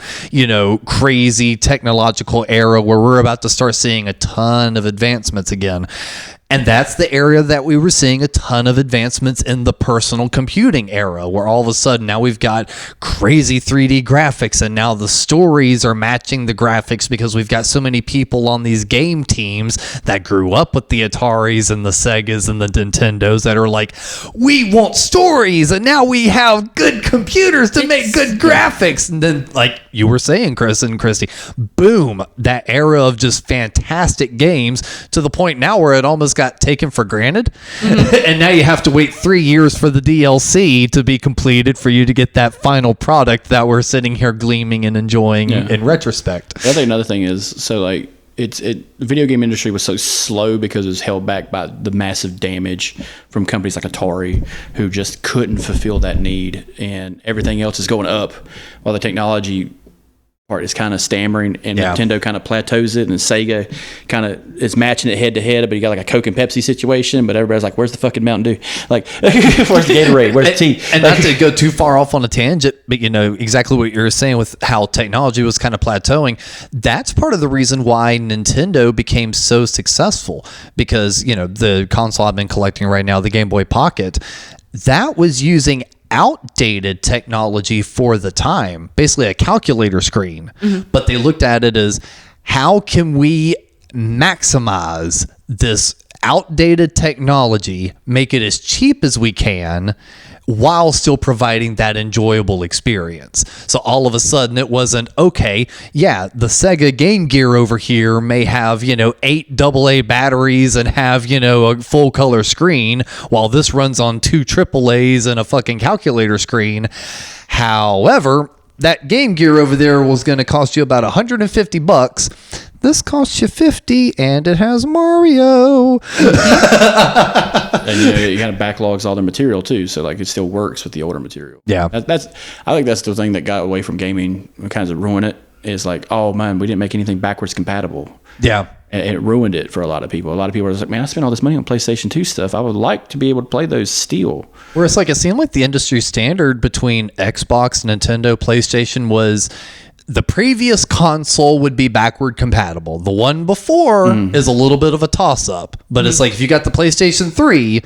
B: crazy technological era where we're about to start seeing a ton of advancements again. And that's the area that we were seeing a ton of advancements in the personal computing era, where all of a sudden now we've got crazy 3D graphics, and now the stories are matching the graphics because we've got so many people on these game teams that grew up with the Ataris and the Segas and the Nintendos that are like, we want stories, and now we have good computers to make good graphics. And then, like you were saying, Chris and Cristy, boom, that era of just fantastic games, to the point now where it almost got taken for granted. And now you have to wait 3 years for the DLC to be completed for you to get that final product that we're sitting here gleaming and enjoying in retrospect.
C: I think another thing is, so like the video game industry was so slow because it was held back by the massive damage from companies like Atari, who just couldn't fulfill that need, and everything else is going up while the technology part is kind of stammering, and
B: Yeah.
C: Nintendo kind of plateaus it, and Sega kind of is matching it head to head. But you got like a Coke and Pepsi situation, but everybody's like, "Where's the fucking Mountain Dew? Like, where's the Gatorade? Where's the tea?"
B: And not to go too far off on a tangent, but you know exactly what you were saying with how technology was kind of plateauing. That's part of the reason why Nintendo became so successful, because you know the console I've been collecting right now, the Game Boy Pocket, that was using outdated technology for the time, basically a calculator screen. But they looked at it as, how can we maximize this outdated technology, make it as cheap as we can, while still providing that enjoyable experience. So all of a sudden it wasn't, okay, yeah, the Sega Game Gear over here may have, 8 AA batteries and have, a full color screen, while this runs on 2 AAAs and a fucking calculator screen. However, that Game Gear over there was going to cost you about $150. This costs you $50, and it has Mario.
C: And you kind of backlogs all the material too, so like it still works with the older material.
B: Yeah.
C: That's I think that's the thing that got away from gaming and kind of ruined it. Is like, oh man, we didn't make anything backwards compatible.
B: Yeah.
C: And it ruined it for a lot of people. A lot of people are just like, man, I spent all this money on PlayStation 2 stuff. I would like to be able to play those still.
B: Where it's like, it seemed like the industry standard between Xbox, Nintendo, PlayStation was the previous console would be backward compatible. The one before is a little bit of a toss-up. But it's like, if you got the PlayStation 3,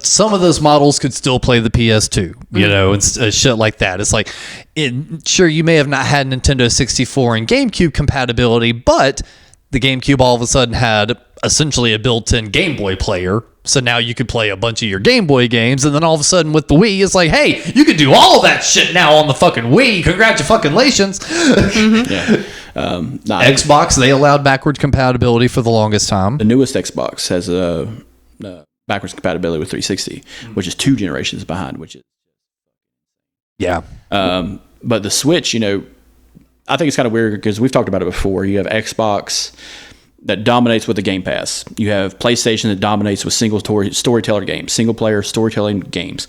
B: some of those models could still play the PS2, and shit like that. It's like, sure, you may have not had Nintendo 64 and GameCube compatibility, but the GameCube all of a sudden had essentially a built-in Game Boy player. So now you could play a bunch of your Game Boy games, and then all of a sudden with the Wii, it's like, hey, you could do all that shit now on the fucking Wii. Congratulations.
C: Yeah.
B: Xbox, they allowed backwards compatibility for the longest time.
C: The newest Xbox has backwards compatibility with 360, which is 2 generations behind, which is
B: Yeah.
C: but the Switch, I think it's kind of weird because we've talked about it before. You have Xbox that dominates with the Game Pass. You have PlayStation that dominates with storyteller games, single player storytelling games.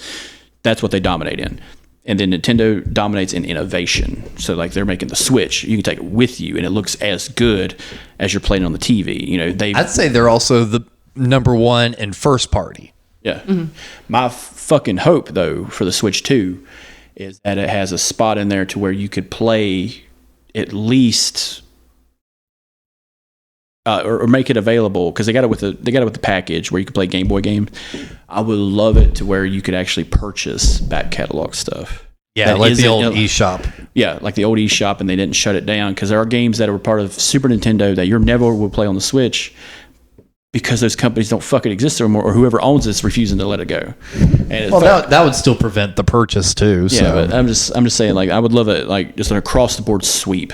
C: That's what they dominate in. And then Nintendo dominates in innovation. So like they're making the Switch. You can take it with you and it looks as good as you're playing on the TV.
B: I'd say they're also the number one in first party.
C: Yeah. My fucking hope though for the Switch 2 is that it has a spot in there to where you could play at least or make it available, because they got it with the package where you could play Game Boy games. I would love it to where you could actually purchase back catalog stuff.
B: Yeah,
C: that
B: like the
C: isn't-
B: old eShop.
C: Yeah, like the old eShop, and they didn't shut it down because there are games that were part of Super Nintendo that you never will play on the Switch because those companies don't fucking exist anymore, or whoever owns it's refusing to let it go. And
B: That would still prevent the purchase too.
C: yeah,
B: So.
C: but I'm just saying, like, I would love it, like, just an across the board sweep.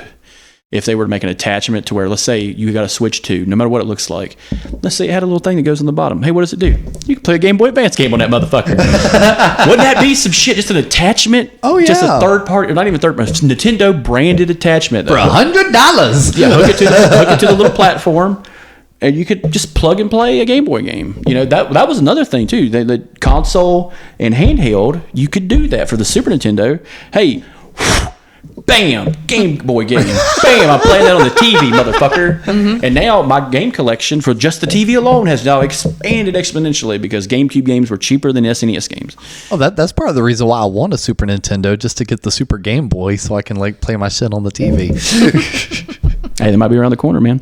C: If they were to make an attachment to where, let's say you got a Switch 2, no matter what it looks like, let's say it had a little thing that goes on the bottom. Hey, what does it do? You can play a Game Boy Advance game on that motherfucker. Wouldn't that be some shit? Just an attachment?
B: Oh, yeah.
C: Just a third party, or not even third party, Nintendo branded attachment.
B: For $100.
C: Yeah, hook it to the little platform, and you could just plug and play a Game Boy game. That was another thing too. The console and handheld, you could do that for the Super Nintendo. Hey, bam, Game Boy game. Bam, I'm playing that on the TV, motherfucker. And now my game collection for just the TV alone has now expanded exponentially because GameCube games were cheaper than SNES games.
B: Oh, that's part of the reason why I want a Super Nintendo, just to get the Super Game Boy so I can like play my shit on the TV.
C: Hey, they might be around the corner, man.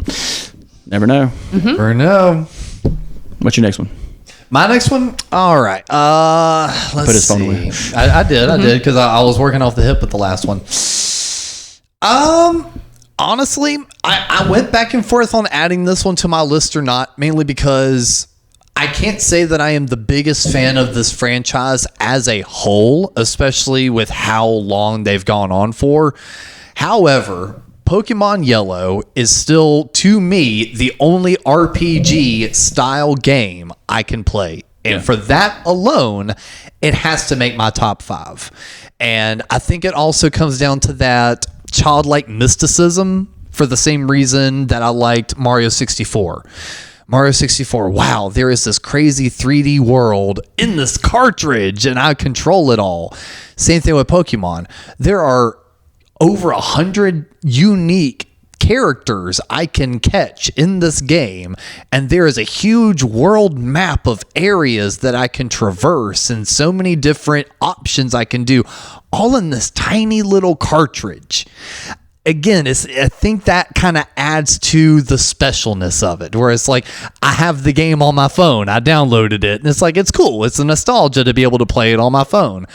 C: Never know.
B: Never know.
C: What's your next one?
B: My next one. All right. Let's
C: Put his phone
B: see.
C: away.
B: I did because I was working off the hip with the last one. Honestly, I went back and forth on adding this one to my list or not, mainly because I can't say that I am the biggest fan of this franchise as a whole, especially with how long they've gone on for. However, Pokemon Yellow is still, to me, the only RPG style game I can play. And for that alone, it has to make my top 5. And I think it also comes down to that childlike mysticism for the same reason that I liked Mario 64. Mario 64, wow, there is this crazy 3D world in this cartridge and I control it all. Same thing with Pokemon. There are over 100 unique characters I can catch in this game, and there is a huge world map of areas that I can traverse and so many different options I can do, all in this tiny little cartridge. Again, I think that kind of adds to the specialness of it, where it's like, I have the game on my phone, I downloaded it, and it's like, it's cool, it's a nostalgia to be able to play it on my phone.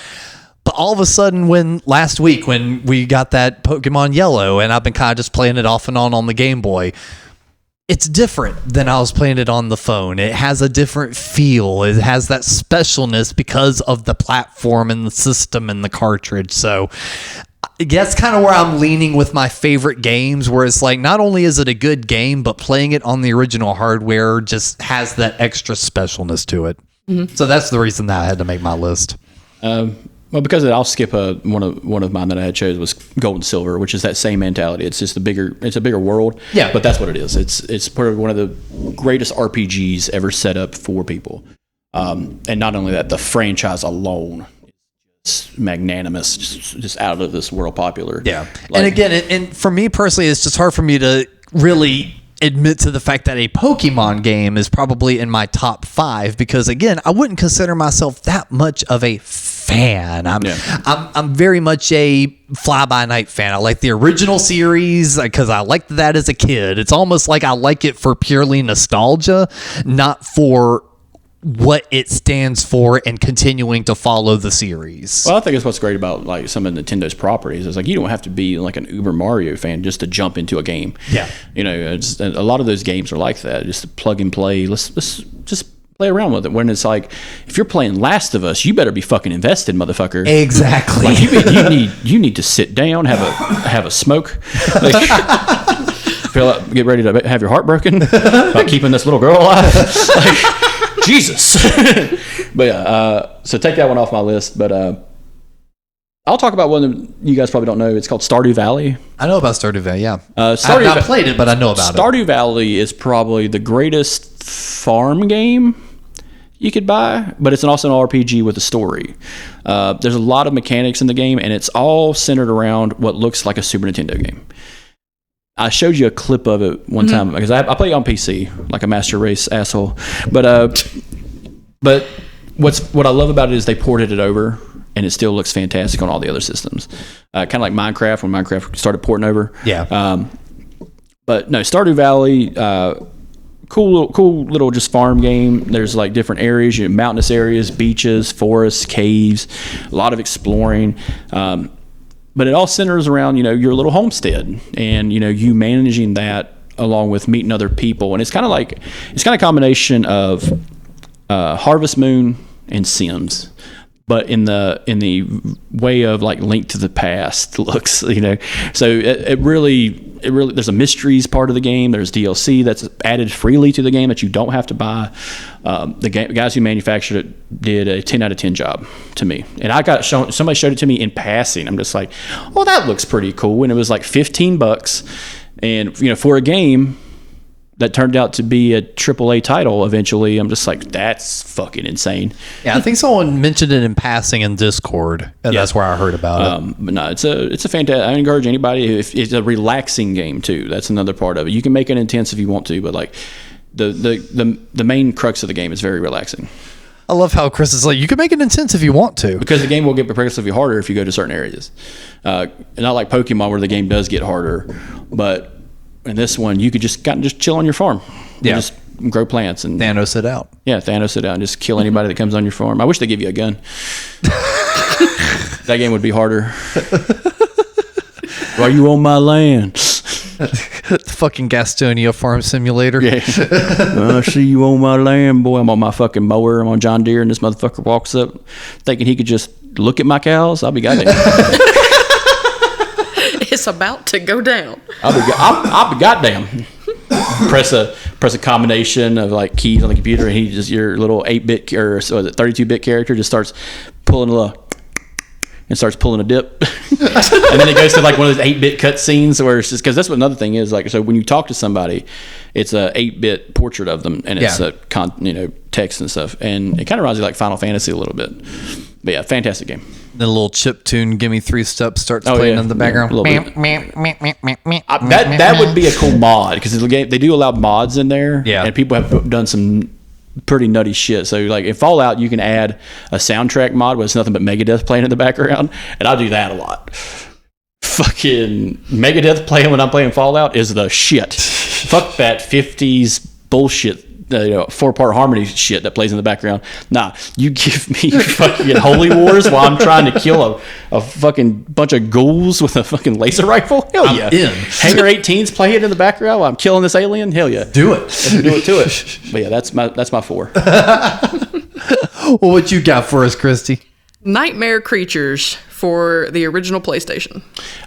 B: But all of a sudden, last week when we got that Pokemon Yellow, and I've been kind of just playing it off and on the Game Boy, it's different than I was playing it on the phone. It has a different feel. It has that specialness because of the platform and the system and the cartridge. So that's kind of where I'm leaning with my favorite games, where it's like, not only is it a good game, but playing it on the original hardware just has that extra specialness to it. Mm-hmm. So that's the reason that I had to make my list.
C: Well, because I'll skip one of mine that I had chose was Gold and Silver, which is that same mentality. It's just a bigger world.
B: Yeah.
C: But that's what it is. It's part of one of the greatest RPGs ever set up for people. And not only that, the franchise alone is magnanimous, just out of this world popular.
B: Yeah. And again, and for me personally, it's just hard for me to really admit to the fact that a Pokemon game is probably in my top 5, because again, I wouldn't consider myself that much of a fan. I'm very much a fly-by-night fan. I like the original series because I liked that as a kid. It's almost like I like it for purely nostalgia, not for what it stands for and continuing to follow the series.
C: Well, I think that's what's great about like some of Nintendo's properties is like, you don't have to be like an uber Mario fan just to jump into a game.
B: Yeah.
C: You know, a lot of those games are like that, just plug and play. Let's just play around with it. When it's like, if you're playing Last of Us, you better be fucking invested, motherfucker.
B: Exactly.
C: Like you need to sit down, have a smoke, like, get ready to have your heart broken by keeping this little girl alive. Like, Jesus. But yeah, so take that one off my list. But I'll talk about one that you guys probably don't know. It's called Stardew Valley.
B: I know about Stardew Valley, yeah.
C: I've
B: not played it, but I know about it.
C: Stardew Valley is probably the greatest farm game you could buy, but it's also an RPG with a story. There's a lot of mechanics in the game, and it's all centered around what looks like a Super Nintendo game. I showed you a clip of it one time because I play it on PC like a Master Race asshole. But what I love about it is they ported it over, and it still looks fantastic on all the other systems. Kind of like Minecraft when Minecraft started porting over.
B: Yeah.
C: But no, Stardew Valley, cool little just farm game. There's like different areas, mountainous areas, beaches, forests, caves, a lot of exploring. But it all centers around, your little homestead and, you managing that along with meeting other people. And it's kind of a combination of Harvest Moon and Sims, but in the way of like Link to the Past looks, So it really, there's a mysteries part of the game. There's DLC that's added freely to the game that you don't have to buy. The guys who manufactured it did a 10 out of 10 job to me. And somebody showed it to me in passing. I'm just like, well, that looks pretty cool. And it was like $15. And, for a game that turned out to be a AAA title eventually, I'm just like, that's fucking insane.
B: Yeah, I think someone mentioned it in passing in Discord. And that's where I heard about it.
C: But no, it's a fantastic. I encourage anybody. It's a relaxing game too. That's another part of it. You can make it intense if you want to, but like the main crux of the game is very relaxing.
B: I love how Chris is like, you can make it intense if you want to,
C: because the game will get progressively harder if you go to certain areas. Not like Pokemon where the game does get harder, but in this one, you could just chill on your farm. Yeah. Just grow plants and
B: Thanos it out.
C: Yeah, Thanos it out and just kill anybody that comes on your farm. I wish they give you a gun. That game would be harder. Why are you on my land?
B: The fucking Gastonia farm simulator.
C: Yeah. I see you on my land, boy. I'm on my fucking mower. I'm on John Deere, and this motherfucker walks up thinking he could just look at my cows. I'll be goddamn.
E: It's about to go down.
C: I'll be goddamn. Press a combination of like keys on the computer, and your little 8-bit or 32-bit character just starts pulling and starts pulling a dip. And then it goes to like one of those 8-bit cutscenes where it's just, because that's what another thing is, like, so when you talk to somebody, it's a 8-bit portrait of them, and it's text and stuff, and it kind of reminds you like Final Fantasy a little bit. But yeah, fantastic game.
B: The little chip tune, "Give Me 3 Steps," starts playing in the background.
C: A little bit. That would be a cool mod because the game they do allow mods in there.
B: Yeah.
C: And people have done some pretty nutty shit. So like in Fallout, you can add a soundtrack mod where it's nothing but Megadeth playing in the background, and I do that a lot. Fucking Megadeth playing when I'm playing Fallout is the shit. Fuck that 50s bullshit. 4-part harmony shit that plays in the background. Nah, you give me fucking Holy Wars while I'm trying to kill a fucking bunch of ghouls with a fucking laser rifle. Hell yeah.
B: in.
C: Hangar 18's playing in the background while I'm killing this alien. Hell yeah.
B: Do it.
C: Let's do it to it. But yeah, that's my 4.
B: Well, what you got for us, Cristy?
E: Nightmare Creatures for the original PlayStation.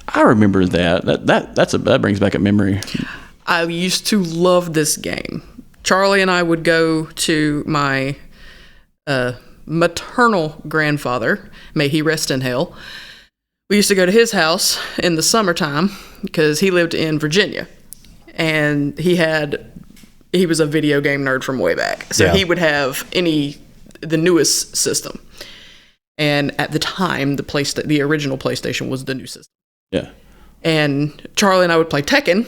C: I remember that. That brings back a memory.
E: I used to love this game. Charlie and I would go to my maternal grandfather, may he rest in hell. We used to go to his house in the summertime because he lived in Virginia, and he was a video game nerd from way back, so he would have the newest system. And at the time, the original PlayStation was the new system.
C: Yeah.
E: And Charlie and I would play Tekken.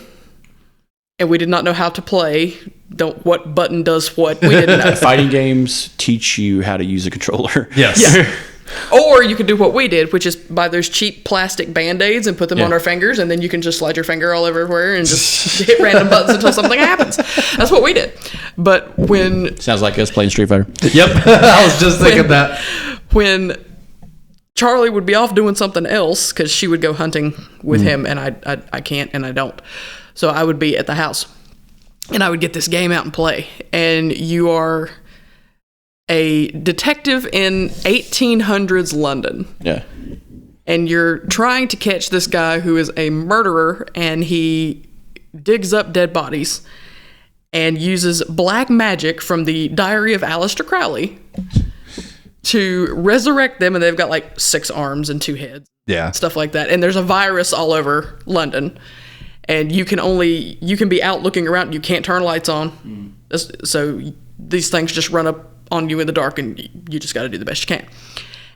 E: And we did not know how to play. What button does what? We didn't know.
C: Fighting games teach you how to use a controller.
B: Yes.
E: Yeah. Or you could do what we did, which is buy those cheap plastic Band-Aids and put them on our fingers, and then you can just slide your finger all everywhere and just hit random buttons until something happens. That's what we did. But when...
C: Sounds like us playing Street Fighter.
B: Yep. I was just thinking that.
E: When Charlie would be off doing something else, because she would go hunting with him, and I can't, and I don't. So I would be at the house, and I would get this game out and play. And you are a detective in 1800s London.
C: Yeah.
E: And you're trying to catch this guy who is a murderer, and he digs up dead bodies and uses black magic from the Diary of Aleister Crowley to resurrect them. And they've got like 6 arms and 2 heads.
B: Yeah.
E: Stuff like that. And there's a virus all over London. And you can be out looking around. You can't turn lights on. So these things just run up on you in the dark, and you just got to do the best you can.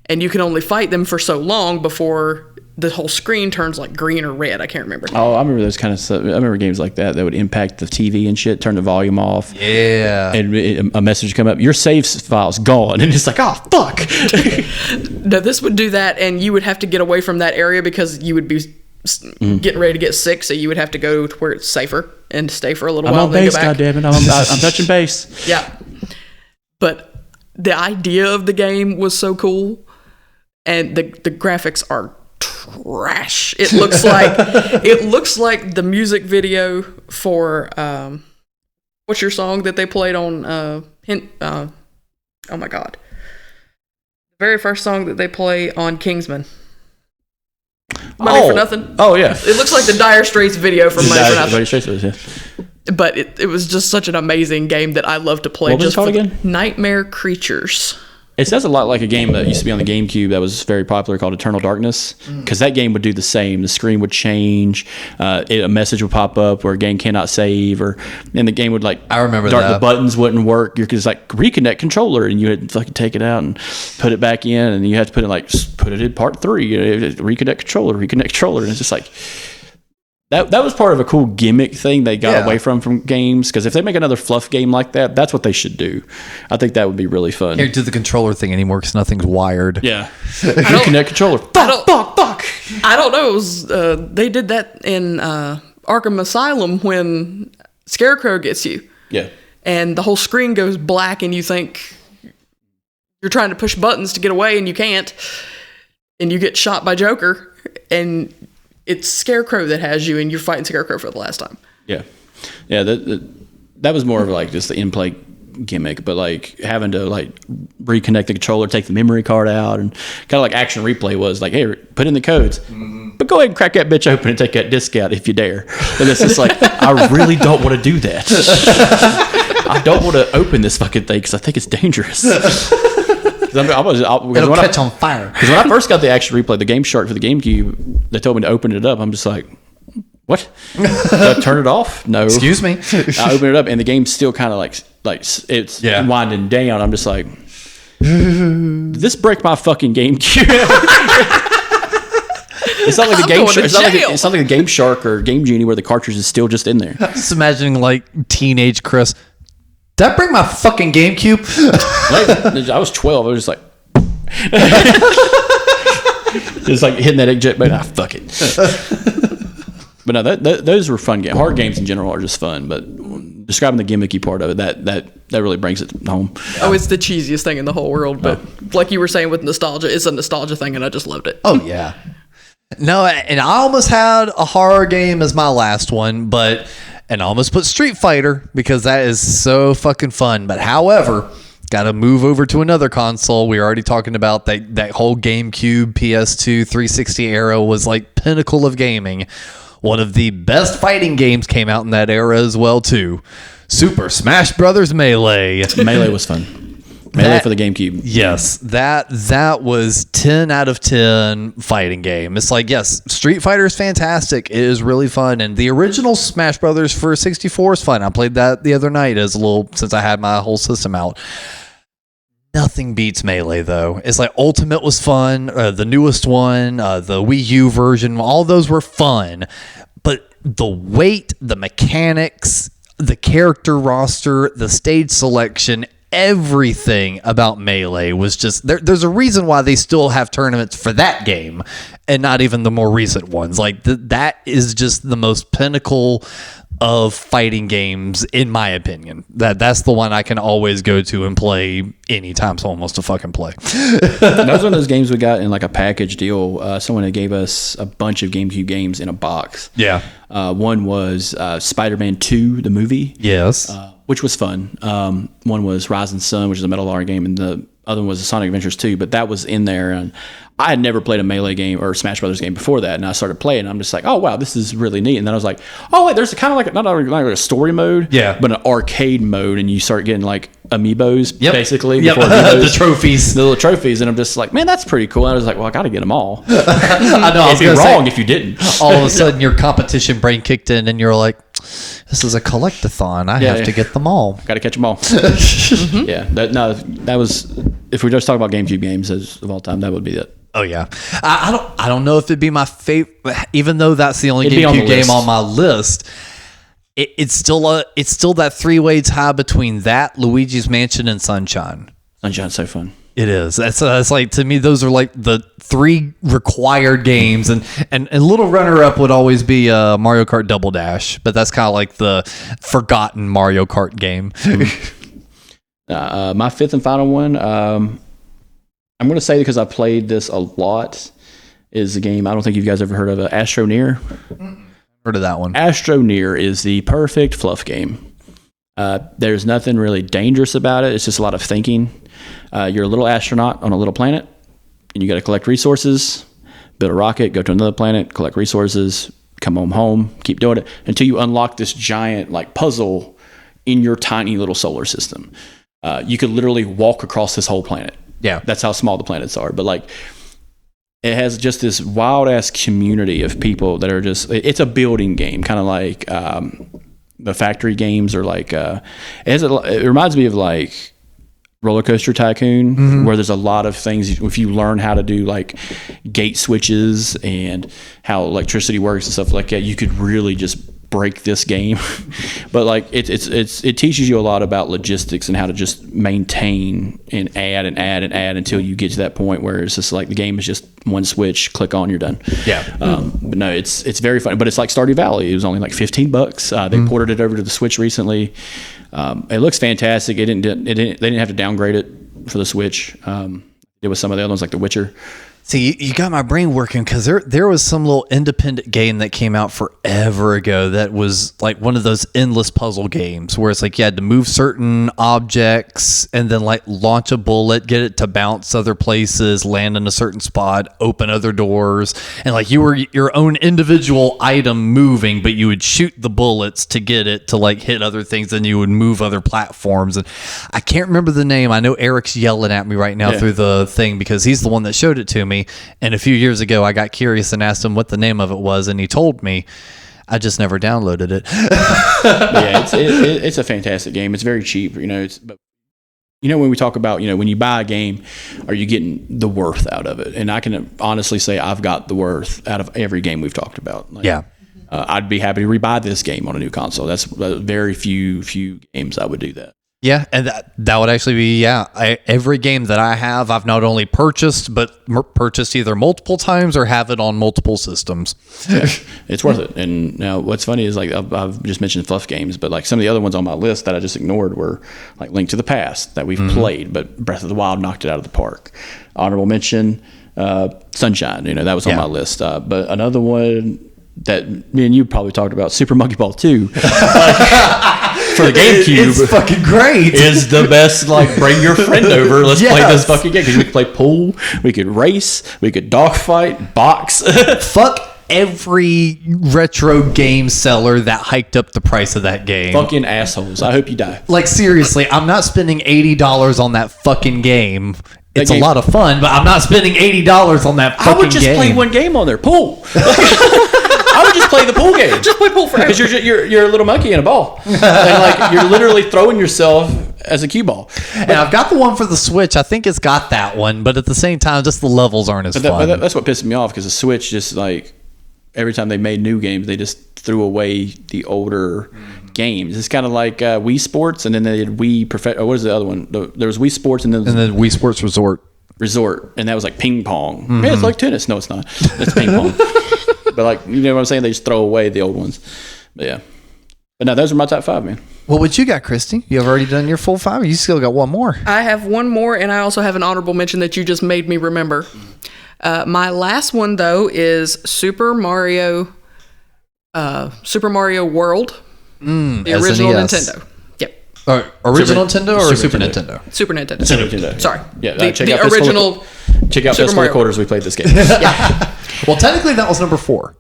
E: And you can only fight them for so long before the whole screen turns like green or red. I can't remember.
C: Oh, I remember those kind of stuff. I remember games like that would impact the TV and shit, turn the volume off.
B: Yeah.
C: And a message would come up, your save file's gone. And it's like, oh, fuck.
E: No, this would do that, and you would have to get away from that area because you would be getting ready to get sick, so you would have to go to where it's safer and stay for a little while.
C: I'm on base, goddammit. I'm touching base.
E: Yeah. But the idea of the game was so cool, and the graphics are trash. It looks like the music video for what's your song that they played on oh my god, the very first song that they play on Kingsman. Money for Nothing.
C: Oh yeah,
E: it looks like the Dire Straits video from Money for Nothing.
C: Dire Straits was, yeah.
E: But it was just such an amazing game that I love to play.
C: What was it called again?
E: Nightmare Creatures.
C: It sounds a lot like a game that used to be on the GameCube that was very popular called Eternal Darkness, because that game would do the same. The screen would change, a message would pop up where a game cannot save, and the game would
B: I remember that.
C: The buttons wouldn't work. You're just like reconnect controller, and you had to fucking take it out and put it back in, and you had to put it in part 3, reconnect controller, and it's just like. That was part of a cool gimmick thing they got away from games, because if they make another fluff game like that, that's what they should do. I think that would be really fun.
B: Can't do the controller thing anymore because nothing's wired.
C: Yeah. Reconnect controller. Fuck.
E: I don't know. It was, they did that in Arkham Asylum when Scarecrow gets you.
C: Yeah. And
E: the whole screen goes black, and you think you're trying to push buttons to get away, and you can't. And you get shot by Joker, and it's Scarecrow that has you, and you're fighting Scarecrow for the last time. Yeah.
C: Yeah, that was more of like just the in-play gimmick, but like having to like reconnect the controller, take the memory card out, and kind of like Action Replay was like, hey, put in the codes, but go ahead and crack that bitch open and take that disc out if you dare. And it's just like, I really don't want to do that. I don't want to open this fucking thing because I think it's dangerous.
B: It'll catch on fire.
C: Because when I first got the Action Replay, the Game Shark for the GameCube, they told me to open it up. I'm just like, what? Did I turn it off? No.
B: Excuse me.
C: I open it up, and the game's still kind of like it's winding down. I'm just like, Did this break my fucking GameCube? It's not like the game. It's not like a Game Shark or Game Genie where the cartridge is still just in there.
B: Just imagining like teenage Chris. Did I bring my fucking GameCube?
C: I was 12. I was just like, just like hitting that eject button. Fuck it. But no, those were fun games. Hard games in general are just fun, but describing the gimmicky part of it, that really brings it home.
E: Oh, it's the cheesiest thing in the whole world. But like you were saying with nostalgia, it's a nostalgia thing, and I just loved it.
B: Oh yeah. No, and I almost had a horror game as my last one, and I almost put Street Fighter because that is so fucking fun. But however, got to move over to another console. We were already talking about that whole GameCube, PS2, 360 era was like pinnacle of gaming. One of the best fighting games came out in that era as well too. Super Smash Brothers Melee.
C: Melee was fun. Melee for the GameCube.
B: Yes, that was 10 out of 10 fighting game. It's like, yes, Street Fighter is fantastic. It is really fun. And the original Smash Brothers for 64 is fun. I played that the other night since I had my whole system out. Nothing beats Melee, though. It's like Ultimate was fun. The newest one, the Wii U version, all those were fun. But the weight, the mechanics, the character roster, the stage selection, everything about Melee was just there's a reason why they still have tournaments for that game and not even the more recent ones. Like that is just the most pinnacle of fighting games in my opinion. That's the one I can always go to and play anytime someone wants to fucking play.
C: That was one of those games we got in like a package deal. Someone had gave us a bunch of GameCube games in a box.
B: Yeah.
C: One was Spider-Man 2, the movie.
B: Yes.
C: Which was fun. One was Rising Sun, which is a Metal Gear game, and the other one was Sonic Adventures 2, but that was in there. And I had never played a Melee game or Smash Brothers game before that, and I started playing, and I'm just like, oh, wow, this is really neat. And then I was like, oh, wait, there's kind of like, not like a story mode, but an arcade mode, and you start getting like amiibos, basically.
B: Yep.
C: Amiibos,
B: the trophies.
C: The little trophies, and I'm just like, man, that's pretty cool. And I was like, well, I got to get them all.
B: I know.
C: It'd be wrong if you didn't.
B: All of a sudden, your competition brain kicked in, and you're like, this is a collect-a-thon. I have to get them all.
C: Got to catch them all. Yeah. That was, if we just talk about GameCube games of all time, that would be it.
B: Oh yeah, I don't know if it'd be my favorite, even though that's the only GameCube game on my list. It's still that three-way tie between that, Luigi's Mansion, and Sunshine.
C: Sunshine's so fun.
B: It is. That's like, to me, those are like the three required games, and little runner-up would always be Mario Kart Double Dash, but that's kind of like the forgotten Mario Kart game.
C: My fifth and final one. I'm going to say, because I played this a lot, is a game I don't think you guys ever heard of, Astro Near.
B: Heard of that one.
C: Astro Near is the perfect fluff game. There's nothing really dangerous about it. It's just a lot of thinking. You're a little astronaut on a little planet, and you got to collect resources, build a rocket, go to another planet, collect resources, come home, keep doing it until you unlock this giant like puzzle in your tiny little solar system. You could literally walk across this whole planet.
B: Yeah.
C: That's how small the planets are. But like, it has just this wild ass community of people that are just, it's a building game, kind of like the factory games, or like, it reminds me of like Roller Coaster Tycoon, where there's a lot of things. If you learn how to do like gate switches and how electricity works and stuff like that, you could really just break this game. But like it teaches you a lot about logistics and how to just maintain and add until you get to that point where it's just like the game is just one switch, click on, you're done. But no, it's very fun. But it's like Stardew Valley. It was only like $15. They ported it over to the Switch recently. It looks fantastic. They didn't have to downgrade it for the Switch. It was some of the other ones like The Witcher.
B: See, you got my brain working, because there was some little independent game that came out forever ago that was like one of those endless puzzle games where it's like you had to move certain objects and then like launch a bullet, get it to bounce other places, land in a certain spot, open other doors, and like you were your own individual item moving, but you would shoot the bullets to get it to like hit other things, and you would move other platforms. And I can't remember the name. I know Eric's yelling at me right now through the thing because he's the one that showed it to me. And a few years ago, I got curious and asked him what the name of it was, and he told me. I just never downloaded it.
C: Yeah, it's a fantastic game. It's very cheap, but when we talk about, when you buy a game, are you getting the worth out of it? And I can honestly say I've got the worth out of every game we've talked about. Like,
B: Yeah.
C: I'd be happy to rebuy this game on a new console. That's very few games I would do that.
B: Yeah, and that would actually be, every game that I have, I've not only purchased, but purchased either multiple times or have it on multiple systems.
C: Yeah, it's worth it. And now what's funny is, like, I've just mentioned fluff games, but like some of the other ones on my list that I just ignored were like Link to the Past that we've played, but Breath of the Wild knocked it out of the park. Honorable mention, Sunshine, that was on my list. But another one that me and you probably talked about, Super Monkey Ball 2. For the GameCube,
B: it's fucking great.
C: Is the best. Like, bring your friend over. Let's play this fucking game, because we could play pool, we could race, we could dogfight, box.
B: Fuck every retro game seller that hiked up the price of that game.
C: Fucking assholes. I hope you die.
B: Like, seriously, I'm not spending $80 on that fucking game. It's a lot of fun, but I'm not spending $80 on that fucking game.
C: I would just play one game on there, pool. I would just play the pool game.
E: Just play pool forever.
C: Because you're a little monkey in a ball, and like you're literally throwing yourself as a cue ball.
B: And I've got the one for the Switch. I think it's got that one, but at the same time, just the levels aren't as fun.
C: That's what pissed me off, because the Switch just, like, every time they made new games, they just threw away the older games. It's kind of like Wii Sports, and then they did Wii what was the other one? There was Wii Sports, and then
B: Wii Sports Resort,
C: and that was like ping pong. Yeah, it's like tennis. No, it's not. It's ping pong. But, like, you know what I'm saying? They just throw away the old ones. But yeah. But no, those are my top 5, man.
B: Well, what you got, Cristy? You have already done your full 5? Or you still got one more?
E: I have one more, and I also have an honorable mention that you just made me remember. My last one, though, is Super Mario World, the original Nintendo. Yep.
B: Original Nintendo or Super Nintendo?
E: Super Nintendo.
C: Super Nintendo.
E: Sorry.
C: Yeah,
E: the original.
C: Check out Fistful of Quarters. We played this game.
E: Yeah.
B: Well, technically, that was number 4.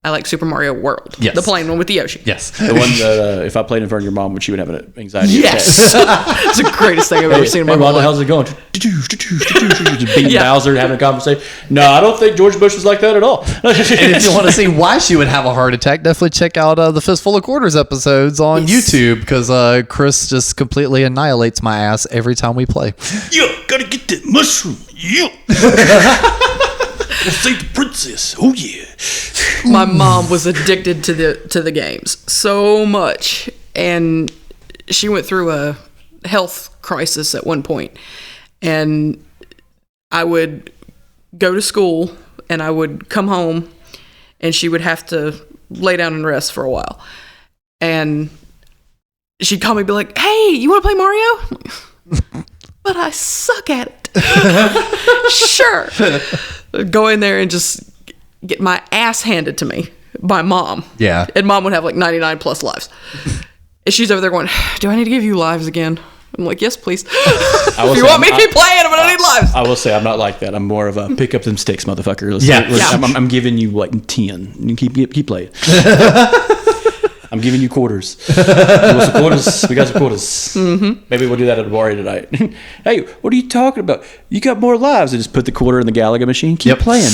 E: I like Super Mario World.
B: Yes.
E: The plain one with the Yoshi.
B: Yes.
C: The one that if I played in front of your mom, she would have an anxiety
E: Yes. It's the greatest thing I've ever seen in my
C: life.
E: life.
C: How's it going? Just beating Bowser, having a conversation. No, I don't think George Bush was like that at all.
B: And if you want to see why she would have a heart attack, definitely check out the Fistful of Quarters episodes on YouTube, because Chris just completely annihilates my ass every time we play.
C: You gotta get that mushroom. You. Save the princess. Oh yeah.
E: My mom was addicted to the games so much, and she went through a health crisis at one point. And I would go to school, and I would come home, and she would have to lay down and rest for a while. And she'd call me and be like, "Hey, you want to play Mario?" But I suck at it. Sure. Go in there and just get my ass handed to me by mom.
B: Yeah.
E: And mom would have like 99 plus lives. And she's over there going, "Do I need to give you lives again?" I'm like, "Yes, please." If you want me to keep playing, I'm going to need lives.
C: I will say I'm not like that. I'm more of a pick up them sticks, motherfucker.
B: Yeah.
C: I'm giving you like 10. You keep playing. I'm giving you quarters. You want some quarters? We got some quarters. Mm-hmm. Maybe we'll do that at a bar tonight. Hey, what are you talking about? You got more lives. And just put the quarter in the Galaga machine. Keep playing.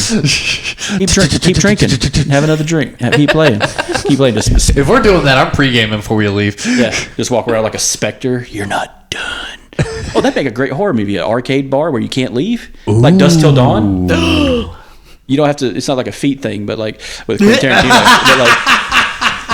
C: Keep drinking. Have another drink. Keep playing. Keep playing.
B: If we're doing that, I'm pre-gaming before we leave.
C: Yeah, just walk around like a specter. You're not done. Oh, that'd make a great horror movie. An arcade bar where you can't leave. Ooh. Like Dusk Till Dawn. You don't have to. It's not like a feet thing, but like with Quentin Tarantino.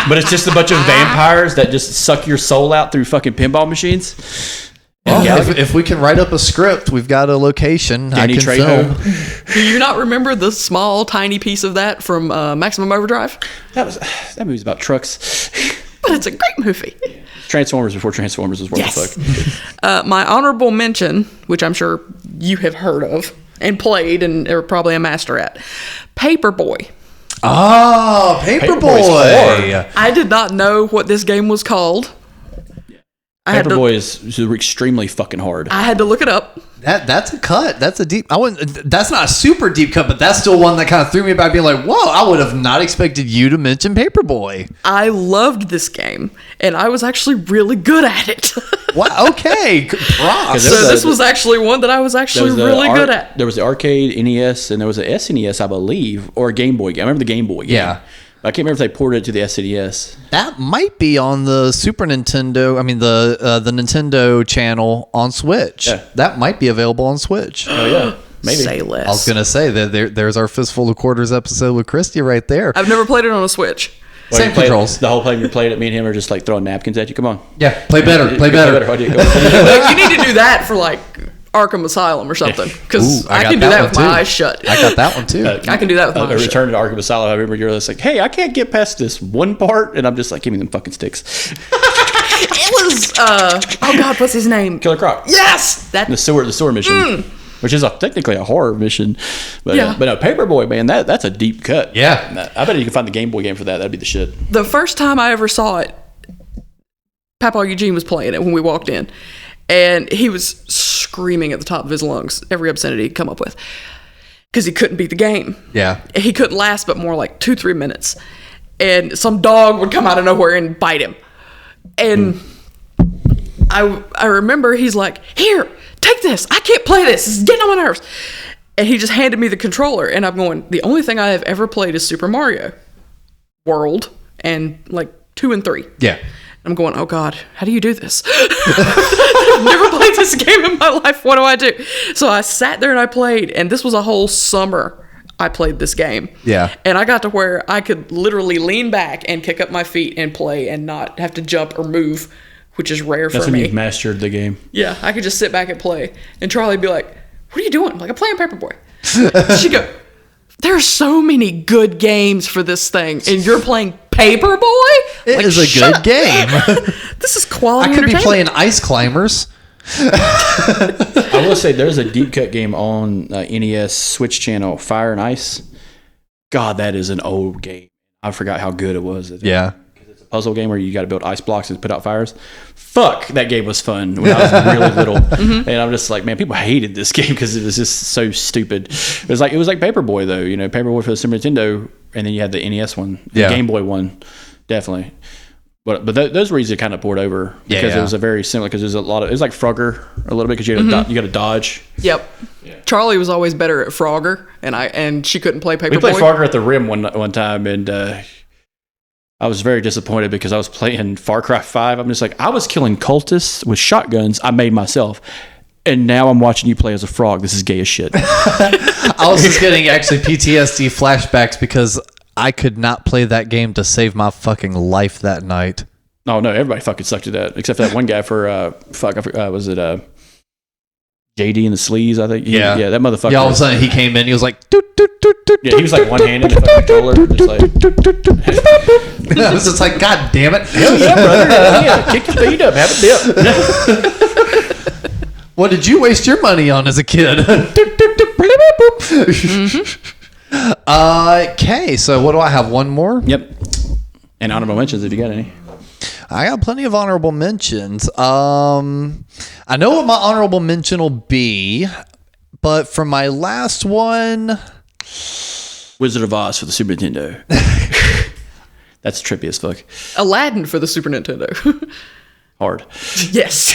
C: But it's just a bunch of vampires that just suck your soul out through fucking pinball machines.
B: Well, if we can write up a script, we've got a location.
C: Danny
B: I can
C: Trejo.
B: film.
E: Do you not remember the small, tiny piece of that from Maximum Overdrive?
C: That movie's about trucks.
E: But it's a great movie.
C: Transformers before Transformers was worth the fuck.
E: My honorable mention, which I'm sure you have heard of and played and are probably a master at, Paperboy.
B: Oh, Paperboy.
E: I did not know what this game was called.
C: Paperboy is extremely fucking hard.
E: I had to look it up.
B: That's a cut. That's a deep. That's not a super deep cut, but that's still one that kind of threw me back, being like, "Whoa! I would have not expected you to mention Paperboy."
E: I loved this game, and I was actually really good at it.
B: What? Okay, props.
E: So this was actually one that I was actually really good at.
C: There was the arcade NES, and there was a SNES, I believe, or a Game Boy game. I remember the Game Boy game.
B: Yeah.
C: I can't remember if they ported it to the SNES.
B: That might be on the Super Nintendo. I mean, the Nintendo channel on Switch.
C: Yeah.
B: That might be available on Switch.
C: Oh yeah, maybe.
E: Say less.
B: I was gonna say that there's our Fistful of Quarters episode with Cristy right there.
E: I've never played it on a Switch.
C: Well,
B: Same controls.
C: The whole time you're playing it, me and him are just like throwing napkins at you. Come on.
B: Yeah, play better. Play better.
C: Go.
E: You need to do that for like Arkham Asylum or something, because
B: Ooh,
E: I
B: got
E: can do
B: that
E: that
B: one
E: with my
B: too.
E: eyes shut.
B: I got that one too.
E: I can do that with my eyes
C: Return
E: shut.
C: to Arkham Asylum. I remember you're just like, hey, I can't get past this one part, and I'm just like, give me them fucking sticks.
E: It was oh god, what's his name?
C: Killer Croc.
E: Yes, that
C: The sewer mission, which is technically a horror mission, but
E: Yeah.
C: but no, Paperboy, man, that's a deep cut.
B: Yeah.
C: I bet you can find the Game Boy game for that. That'd be the shit.
E: the first time I ever saw it, Papa Eugene was playing it when we walked in, and he was screaming at the top of his lungs every obscenity he'd come up with, because he couldn't beat the game.
B: Yeah.
E: He couldn't last but more like 2-3 minutes, and some dog would come out of nowhere and bite him, and I remember he's like, here, take this, I can't play this, it's getting on my nerves, and he just handed me the controller, and I'm going, the only thing I have ever played is Super Mario World and like 2 and 3.
B: Yeah.
E: I'm going, oh God, how do you do this? I've never played this game in my life. What do I do? So I sat there and I played, and this was a whole summer I played this game.
B: Yeah.
E: And I got to where I could literally lean back and kick up my feet and play and not have to jump or move, which is rare
C: That's
E: for
C: when
E: me.
C: you've mastered the game.
E: Yeah, I could just sit back and play. And Charlie'd be like, what are you doing? I'm like, I'm playing Paperboy. She'd go, there are so many good games for this thing, and you're playing Paperboy?
B: It is a good game.
E: This is quality
B: I could be
E: entertainment.
B: playing Ice Climbers.
C: I will say there's a deep cut game on NES Switch channel, Fire and Ice. God, that is an old game. I forgot how good it was.
B: Yeah.
C: It's a puzzle game where you got to build ice blocks and put out fires. Fuck, that game was fun when I was really little. And I'm just like, man, people hated this game because it was just so stupid. It was like Paperboy though, you know, Paperboy for the Super Nintendo, and then you had the NES one, the
B: Yeah.
C: Game Boy one, definitely. But those were easy to kind of port over because it was a very similar, because there's a lot of, it was like Frogger a little bit, because you got to dodge.
E: Yep. Charlie was always better at Frogger, and she couldn't play Paperboy.
C: We played Frogger at the Rim one time, and I was very disappointed because I was playing Far Cry 5. I'm just like, I was killing cultists with shotguns I made myself, and now I'm watching you play as a frog. This is gay as shit.
B: I was just getting actually PTSD flashbacks because I could not play that game to save my fucking life that night.
C: Oh no, everybody fucking sucked at that, except for that one guy for was it JD and the Sleaze? I think.
B: Yeah.
C: Yeah, that motherfucker.
B: Yeah, all of a sudden he came in. He was like, doot, doot, doot, doot,
C: Yeah, he was like one-handed with the controller, just like,
B: I was just like, God damn it!
C: hell yeah, brother, hell yeah, kick your feet up, have a dip.
B: What did you waste your money on as a kid? Okay, so what do I have? One more?
C: Yep. And honorable mentions if you got any.
B: I got plenty of honorable mentions. I know what my honorable mention will be, but for my last one,
C: Wizard of Oz for the Super Nintendo. That's trippy as fuck.
E: Aladdin for the Super Nintendo.
C: Hard.
E: Yes.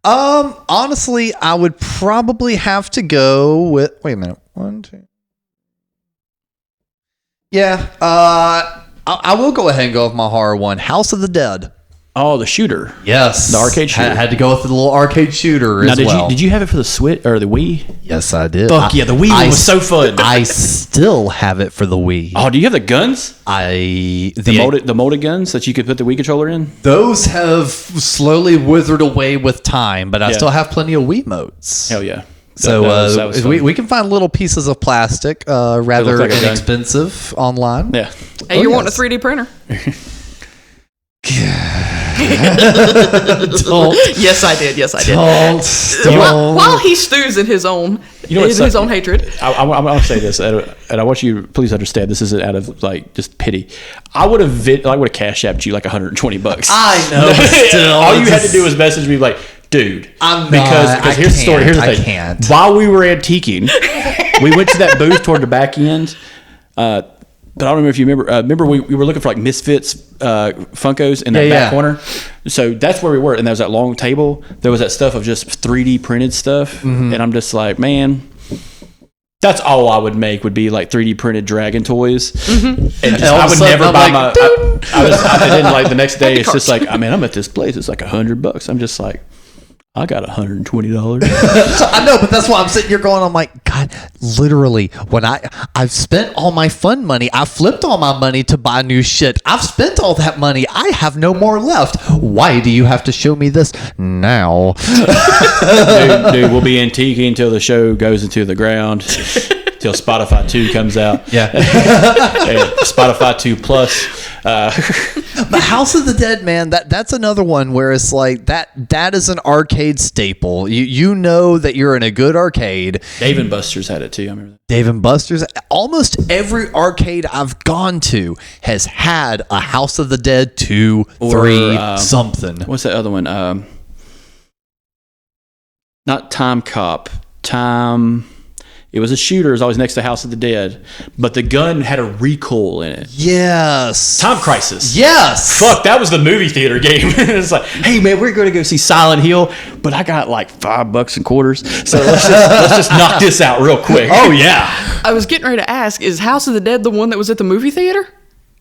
B: honestly, I would probably have to go with. Wait a minute. 1, 2. Yeah. I will go ahead and go with my horror one. House of the Dead.
C: Oh, the shooter.
B: Yes.
C: The arcade shooter.
B: Had to go with the little arcade shooter
C: Now,
B: as well.
C: did you have it for the Switch or the Wii?
B: Yes, I did.
C: Fuck yeah, the Wii one was so fun.
B: I still have it for the Wii.
C: Oh, do you have the guns? The molded guns that you could put the Wii controller in?
B: Those have slowly withered away with time, but I
C: Yeah.
B: still have plenty of Wiimotes.
C: Hell yeah.
B: So
C: that was fun.
B: we can find little pieces of plastic, rather
C: like a gun.
B: inexpensive online.
C: Yeah.
E: Hey,
B: Oh,
E: you're
B: yes.
E: wanting a 3D printer?
B: Don't,
E: Yes, I did. Yes, I did. While he stews in his own,
C: You know what
E: his
C: sucks?
E: own hatred.
C: I want to say this, and I want you to please understand this isn't out of like just pity. I would have cash apped you like $120.
B: I know, but still,
C: all you
B: it's
C: had to
B: just-
C: do was message me like, dude,
B: I'm
C: because
B: not- I
C: here's the story. Here's the
B: can't,
C: thing.
B: I can't.
C: While we were antiquing, we went to that booth toward the back end. But I don't remember if you remember. Remember we were looking for like Misfits Funkos in that
B: Yeah,
C: back
B: yeah.
C: corner. So that's where we were, and there was that long table. There was that stuff of just 3D printed stuff, and I'm just like, man, That's all I would make would be like 3D printed dragon toys, and just,
B: all
C: I
B: of a
C: would
B: sudden
C: never
B: I'm
C: buy
B: like,
C: my. And then like the next day, it's just like, I mean, I'm at this place. It's like $100. I'm just like, I got $120.
B: I know, but that's why I'm sitting here going, I'm like, God, literally, when I've spent all my fun money, I flipped all my money to buy new shit. I've spent all that money. I have no more left. Why do you have to show me this now?
C: dude, we'll be antiquing until the show goes into the ground. Till Spotify 2 comes out.
B: Yeah.
C: And Spotify 2 Plus.
B: But House of the Dead, man, that's another one where it's like that is an arcade staple. You know that you're in a good arcade.
C: Dave and Buster's had it too. I remember that.
B: Dave and Buster's. Almost every arcade I've gone to has had a House of the Dead 2, 3, something.
C: What's that other one? Not Time Cop. It was a shooter. It was always next to House of the Dead, but the gun had a recoil in it.
B: Yes.
C: Time Crisis.
B: Yes.
C: Fuck, that was the movie theater game. It's like, hey man, we're going to go see Silent Hill, but I got like $5 in quarters, so let's just knock this out real quick.
B: Oh yeah.
E: I was getting ready to ask, is House of the Dead the one that was at the movie theater?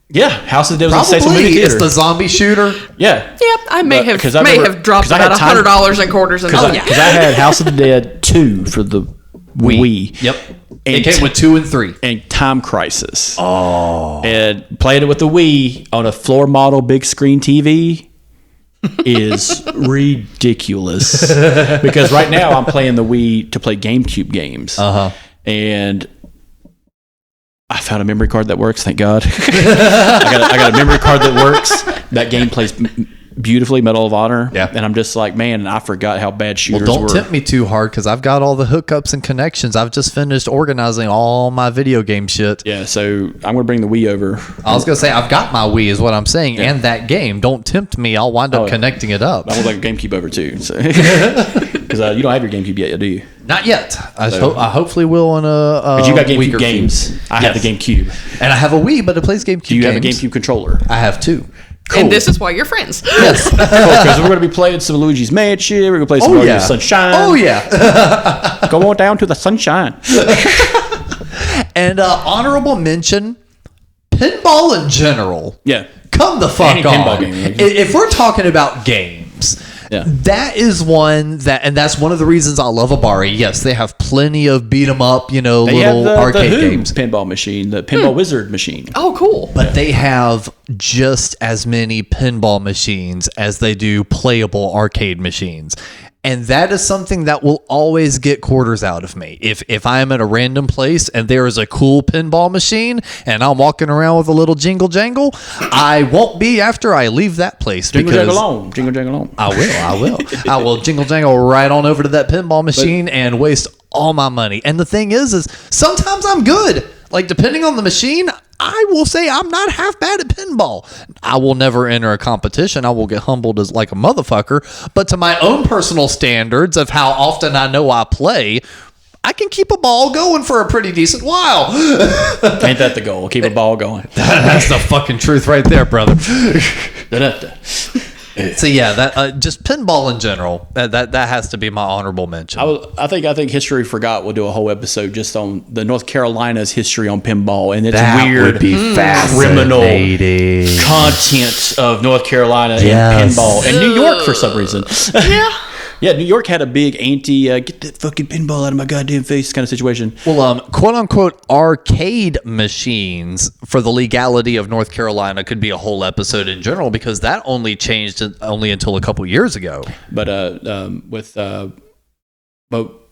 C: Yeah, House of the Dead was
B: Probably.
C: the movie theater.
B: It's the zombie shooter.
C: Yeah.
E: Yeah, I may have dropped about $100 in quarters.
C: Because I had House of the Dead 2 for the Wii.
B: Yep.
C: And
B: It came with 2 and 3.
C: And Time Crisis. Oh. And playing it with the Wii on a floor model big screen TV is ridiculous. Because right now I'm playing the Wii to play GameCube games.
B: Uh-huh.
C: And I found a memory card that works, thank God. I got a memory card that works. That game plays beautifully, Medal of Honor.
B: Yeah.
C: And I'm just like, man, I forgot how bad shooters
B: Well, don't
C: were.
B: tempt me too hard because I've got all the hookups and connections. I've just finished organizing all my video game shit.
C: Yeah, so I'm going to bring the Wii over.
B: I was going to say, I've got my Wii is what I'm saying,
C: Yeah.
B: and that game. Don't tempt me. I'll wind up connecting it up.
C: I would like a GameCube over too. Because you don't have your GameCube yet, do you?
B: Not yet. I hopefully will in a
C: But you got
B: week or
C: GameCube games.
B: few.
C: I have the GameCube.
B: And I have a Wii, but it plays GameCube
C: Do you have a
B: games.
C: GameCube controller?
B: I have 2.
C: Cool.
E: And this is why you're friends.
B: Yes.
C: Because we're going to be playing some Luigi's Mansion. We're going to play some Mario Sunshine.
B: Oh, yeah.
C: Go on down to the sunshine.
B: And honorable mention, pinball in general.
C: Yeah.
B: Come the fuck
C: Any
B: on.
C: pinball game.
B: If we're talking about games,
C: Yeah.
B: that is one and that's one of the reasons I love Abari. Yes, they have plenty of beat 'em up,
C: They
B: little
C: have the
B: arcade
C: Who
B: games.
C: pinball machine, the pinball wizard machine.
E: Oh, cool.
B: But they have just as many pinball machines as they do playable arcade machines. And that is something that will always get quarters out of me. If I am at a random place and there is a cool pinball machine and I'm walking around with a little jingle jangle, I won't be after I leave that place.
C: Jingle
B: because
C: jangle on. Jingle jangle on.
B: I will. I will jingle jangle right on over to that pinball machine and waste all my money. And the thing is sometimes I'm good. Like, depending on the machine, I will say I'm not half bad at pinball. I will never enter a competition. I will get humbled as like a motherfucker. But to my own personal standards of how often I know I play, I can keep a ball going for a pretty decent while.
C: Ain't that the goal? Keep a ball going.
B: That's the fucking truth right there, brother.
C: Da-da-da.
B: So yeah, that just pinball in general. That has to be my honorable mention.
C: I think History Forgot will do a whole episode just on the North Carolina's history on pinball and its
B: That
C: weird,
B: would be
C: criminal
B: fascinating.
C: content of North Carolina
B: Yes.
C: and pinball and New York for some reason.
E: Yeah.
C: Yeah, New York had a big get that fucking pinball out of my goddamn face kind of situation.
B: Well, quote unquote arcade machines for the legality of North Carolina could be a whole episode in general because that only changed only until a couple years ago.
C: But with a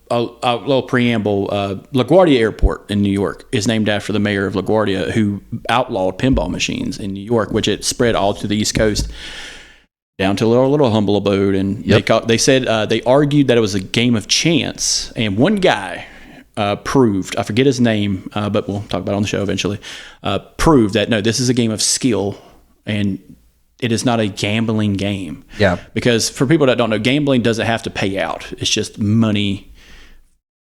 C: little preamble, LaGuardia Airport in New York is named after the mayor of LaGuardia who outlawed pinball machines in New York, which it spread all to the East Coast. Down to a little humble abode, and they said they argued that it was a game of chance, and one guy proved, I forget his name, but we'll talk about it on the show eventually, proved that no, this is a game of skill, and it is not a gambling game.
B: Yeah.
C: Because for people that don't know, gambling doesn't have to pay out. It's just money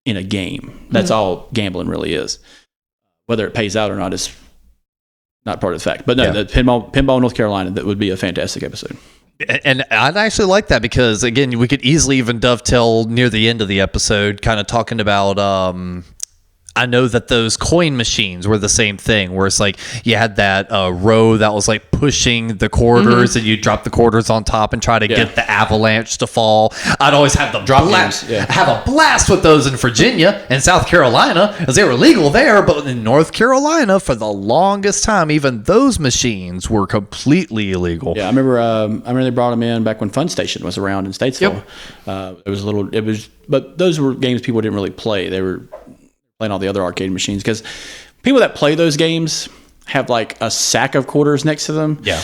C: in a game. That's all gambling really is. Whether it pays out or not is not part of the fact. But no, the pinball North Carolina, that would be a fantastic episode.
B: And I'd actually like that because, again, we could easily even dovetail near the end of the episode, kind of talking about, I know that those coin machines were the same thing, where it's like you had that row that was like pushing the quarters, and you drop the quarters on top and try to get the avalanche to fall. I'd always have the have a blast with those in Virginia and South Carolina, because they were legal there, but in North Carolina, for the longest time, even those machines were completely illegal.
C: Yeah, I remember they brought them in back when Fun Station was around in Statesville. But those were games people didn't really play. They were playing all the other arcade machines, because people that play those games have like a sack of quarters next to them.
B: Yeah.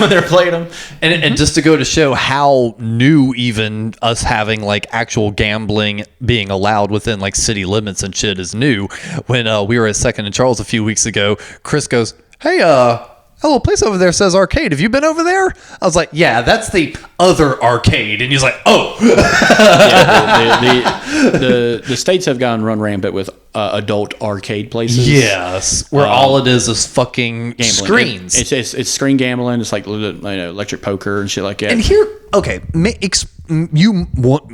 C: When they're playing them.
B: And just to go to show how new even us having like actual gambling being allowed within like city limits and shit is new. When we were at Second and Charles a few weeks ago, Chris goes, "Hey, that little place over there says arcade. Have you been over there?" I was like, "Yeah, that's the other arcade." And he's like, "Oh."
C: The states have run rampant with adult arcade places.
B: Yes, where all it is fucking
C: gambling.
B: screens.
C: It's screen gambling. It's like electric poker and shit like that.
B: And here, okay,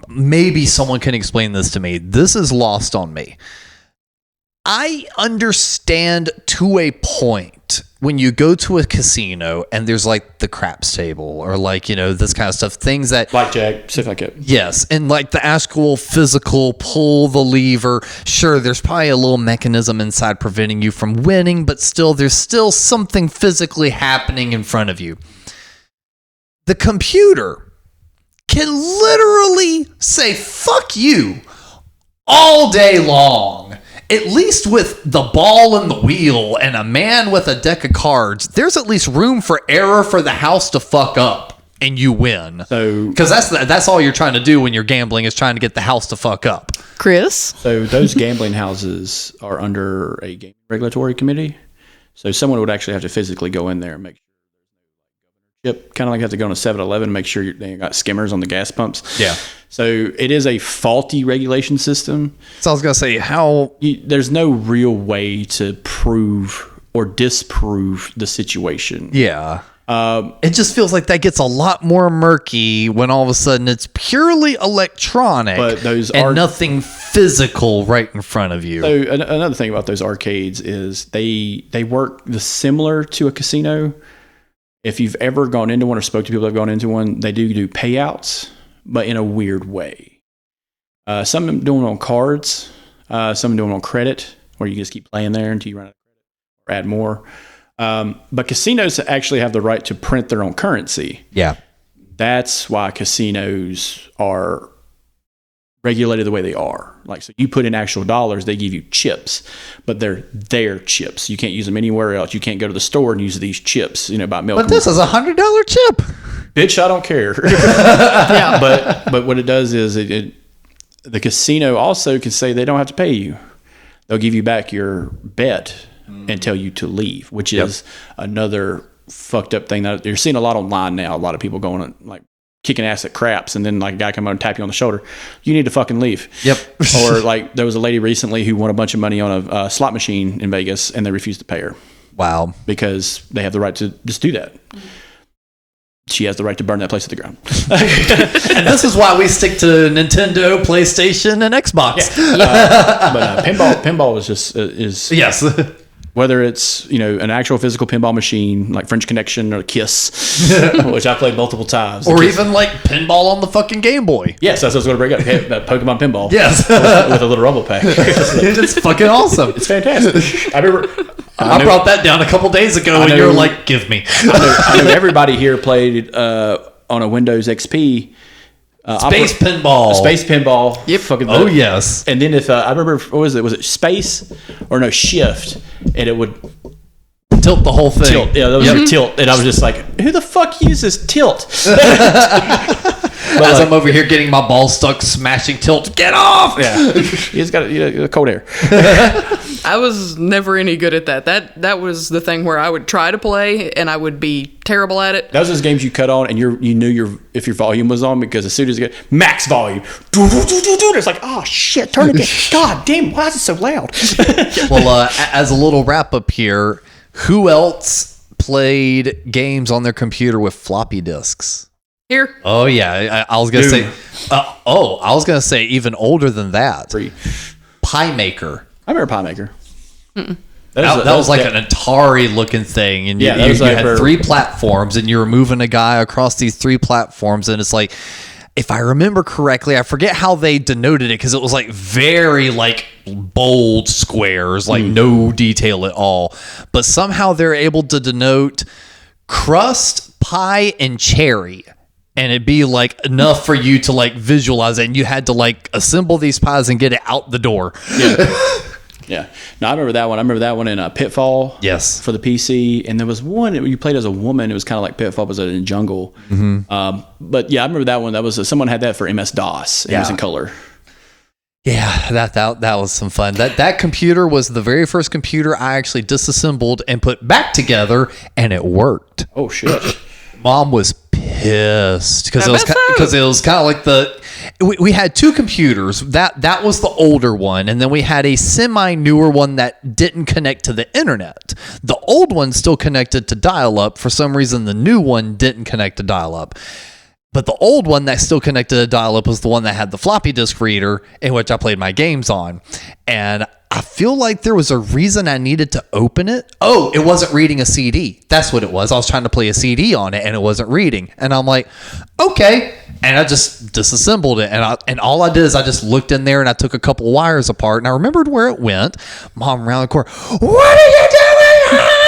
B: maybe someone can explain this to me. This is lost on me. I understand to a point when you go to a casino and there's like the craps table or like, this kind of stuff, things that
C: blackjack, stuff like that.
B: Yes. And like the actual physical pull the lever. Sure, there's probably a little mechanism inside preventing you from winning, but still, there's still something physically happening in front of you. The computer can literally say, "Fuck you," all day long. At least with the ball and the wheel and a man with a deck of cards, there's at least room for error for the house to fuck up and you win. So, because that's all you're trying to do when you're gambling, is trying to get the house to fuck up.
E: Chris?
C: So those gambling houses are under a game regulatory committee. So someone would actually have to physically go in there and make sure. Yep, kind of like you have to go on a 7-Eleven and make sure they got skimmers on the gas pumps.
B: Yeah.
C: So it is a faulty regulation system.
B: So I was going to say,
C: there's no real way to prove or disprove the situation.
B: Yeah. It just feels like that gets a lot more murky when all of a sudden it's purely electronic,
C: but
B: nothing physical right in front of you.
C: So another thing about those arcades is they work similar to a casino. If you've ever gone into one or spoke to people that have gone into one, they do payouts, but in a weird way. Some of them do it on cards, some do it on credit, where you just keep playing there until you run out of credit or add more. But casinos actually have the right to print their own currency.
B: Yeah.
C: That's why casinos are regulated the way they are. Like, so you put in actual dollars, they give you chips, but they're their chips. You can't use them anywhere else. You can't go to the store and use these chips, buy milk.
B: But this is $100 chip.
C: Bitch, I don't care. Yeah, but what it does is the casino also can say they don't have to pay you. They'll give you back your bet and tell you to leave, which is another fucked up thing that you're seeing a lot online now. A lot of people going like kicking ass at craps, and then like a guy come out and tap you on the shoulder. You need to fucking leave.
B: Yep.
C: Or like there was a lady recently who won a bunch of money on a slot machine in Vegas, and they refused to pay her.
B: Wow.
C: Because they have the right to just do that. She has the right to burn that place to the ground.
B: And this is why we stick to Nintendo, PlayStation, and Xbox.
C: Yeah. But pinball is
B: yes.
C: Whether it's an actual physical pinball machine like French Connection or Kiss, which I played multiple times,
B: or even like pinball on the fucking Game Boy.
C: Yes, that's what I was going to bring up. Pokemon pinball.
B: Yes,
C: with a little rumble pack.
B: It's fucking awesome.
C: It's fantastic. I remember.
B: I brought that down a couple days ago, and you were like, "Give me."
C: I know everybody here played on a Windows XP.
B: Space pinball.
C: Space pinball.
B: Yep.
C: Oh,
B: yes.
C: And then if I remember, what was it? Was it space or no shift? And it would
B: tilt the whole thing.
C: Tilt. Yeah, that was your tilt. And I was just like, who the fuck uses tilt?
B: As I'm over here getting my ball stuck, smashing tilt. Get off!
C: Yeah. He's got a cold air.
E: I was never any good at that. That was the thing where I would try to play and I would be terrible at it.
C: That was those games you cut on and you knew if your volume was on, because as soon as you get max volume, it's like, oh shit, turn it down. God damn, why is it so loud?
B: Well, as a little wrap up here, who else played games on their computer with floppy disks?
E: Here.
B: Oh yeah, I was gonna say. I was gonna say even older than that. Pie Maker.
C: I remember Pie Maker.
B: That was like an Atari looking thing, and you
C: was like
B: had 3 platforms, and you were moving a guy across these 3 platforms, and it's like, if I remember correctly, I forget how they denoted it because it was like very like bold squares, like no detail at all, but somehow they're able to denote crust, pie, and cherry. And it'd be like enough for you to like visualize it, and you had to like assemble these pies and get it out the door.
C: Yeah. No, I remember that one. I remember that one in Pitfall.
B: Yes.
C: For the PC. And there was one you played as a woman. It was kind of like Pitfall, but it was in Jungle. But yeah, I remember that one. That was someone had that for MS-DOS. It was in color.
B: Yeah, that was some fun. That computer was the very first computer I actually disassembled and put back together, and it worked.
C: Oh shit.
B: Mom was pissed because it was kind of like we had 2 computers. That was the older one, and then we had a semi newer one that didn't connect to the internet. The old one still connected to dial-up. For some reason, the new one didn't connect to dial-up. But the old one that still connected to dial-up was the one that had the floppy disk reader in which I played my games on. And I feel like there was a reason I needed to open it. Oh, it wasn't reading a CD. That's what it was. I was trying to play a CD on it, and it wasn't reading. And I'm like, okay. And I just disassembled it. And all I did is I just looked in there, and I took a couple wires apart, and I remembered where it went. Mom around the corner, what are you doing?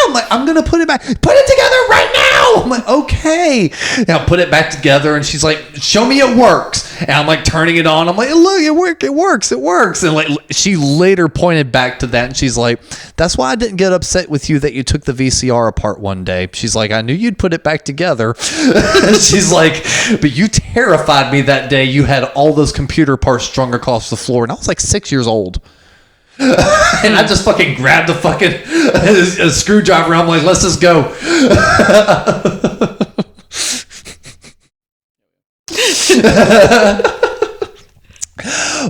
B: I'm like, I'm going to put it back. Put it together right now. I'm like, okay. And I put it back together, and she's like, show me it works. And I'm like turning it on. I'm like, look, it works. And like she later pointed back to that, and she's like, that's why I didn't get upset with you that you took the VCR apart one day. She's like, I knew you'd put it back together. She's like, but you terrified me that day. You had all those computer parts strung across the floor, and I was like 6 years old. And I just fucking grabbed the fucking a screwdriver. I'm like, let's just go.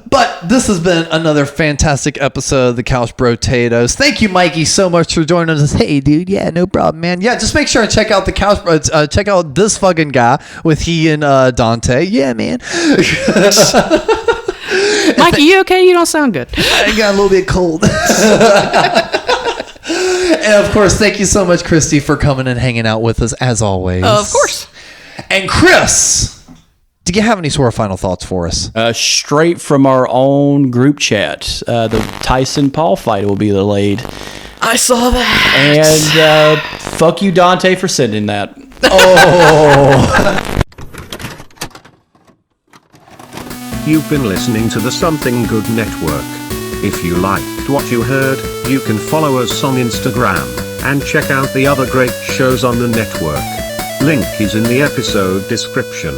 B: But this has been another fantastic episode of the Couch Potatoes. Thank you, Mikey, so much for joining us. Hey, dude. Yeah, no problem, man. Yeah, just make sure and check out the Couch. Check out This Fuggin Guy with he and Dante. Yeah, man.
E: Mikey, you okay? You don't sound good.
B: I got a little bit cold. And of course, thank you so much, Cristy, for coming and hanging out with us as always.
E: Of course.
B: And Chris, do you have any sort of final thoughts for us?
C: Straight from our own group chat, the Tyson Paul fight will be delayed.
E: I saw that.
C: And fuck you, Dante, for sending that.
B: Oh.
A: You've been listening to the Something Good Network. If you liked what you heard, you can follow us on Instagram and check out the other great shows on the network. Link is in the episode description.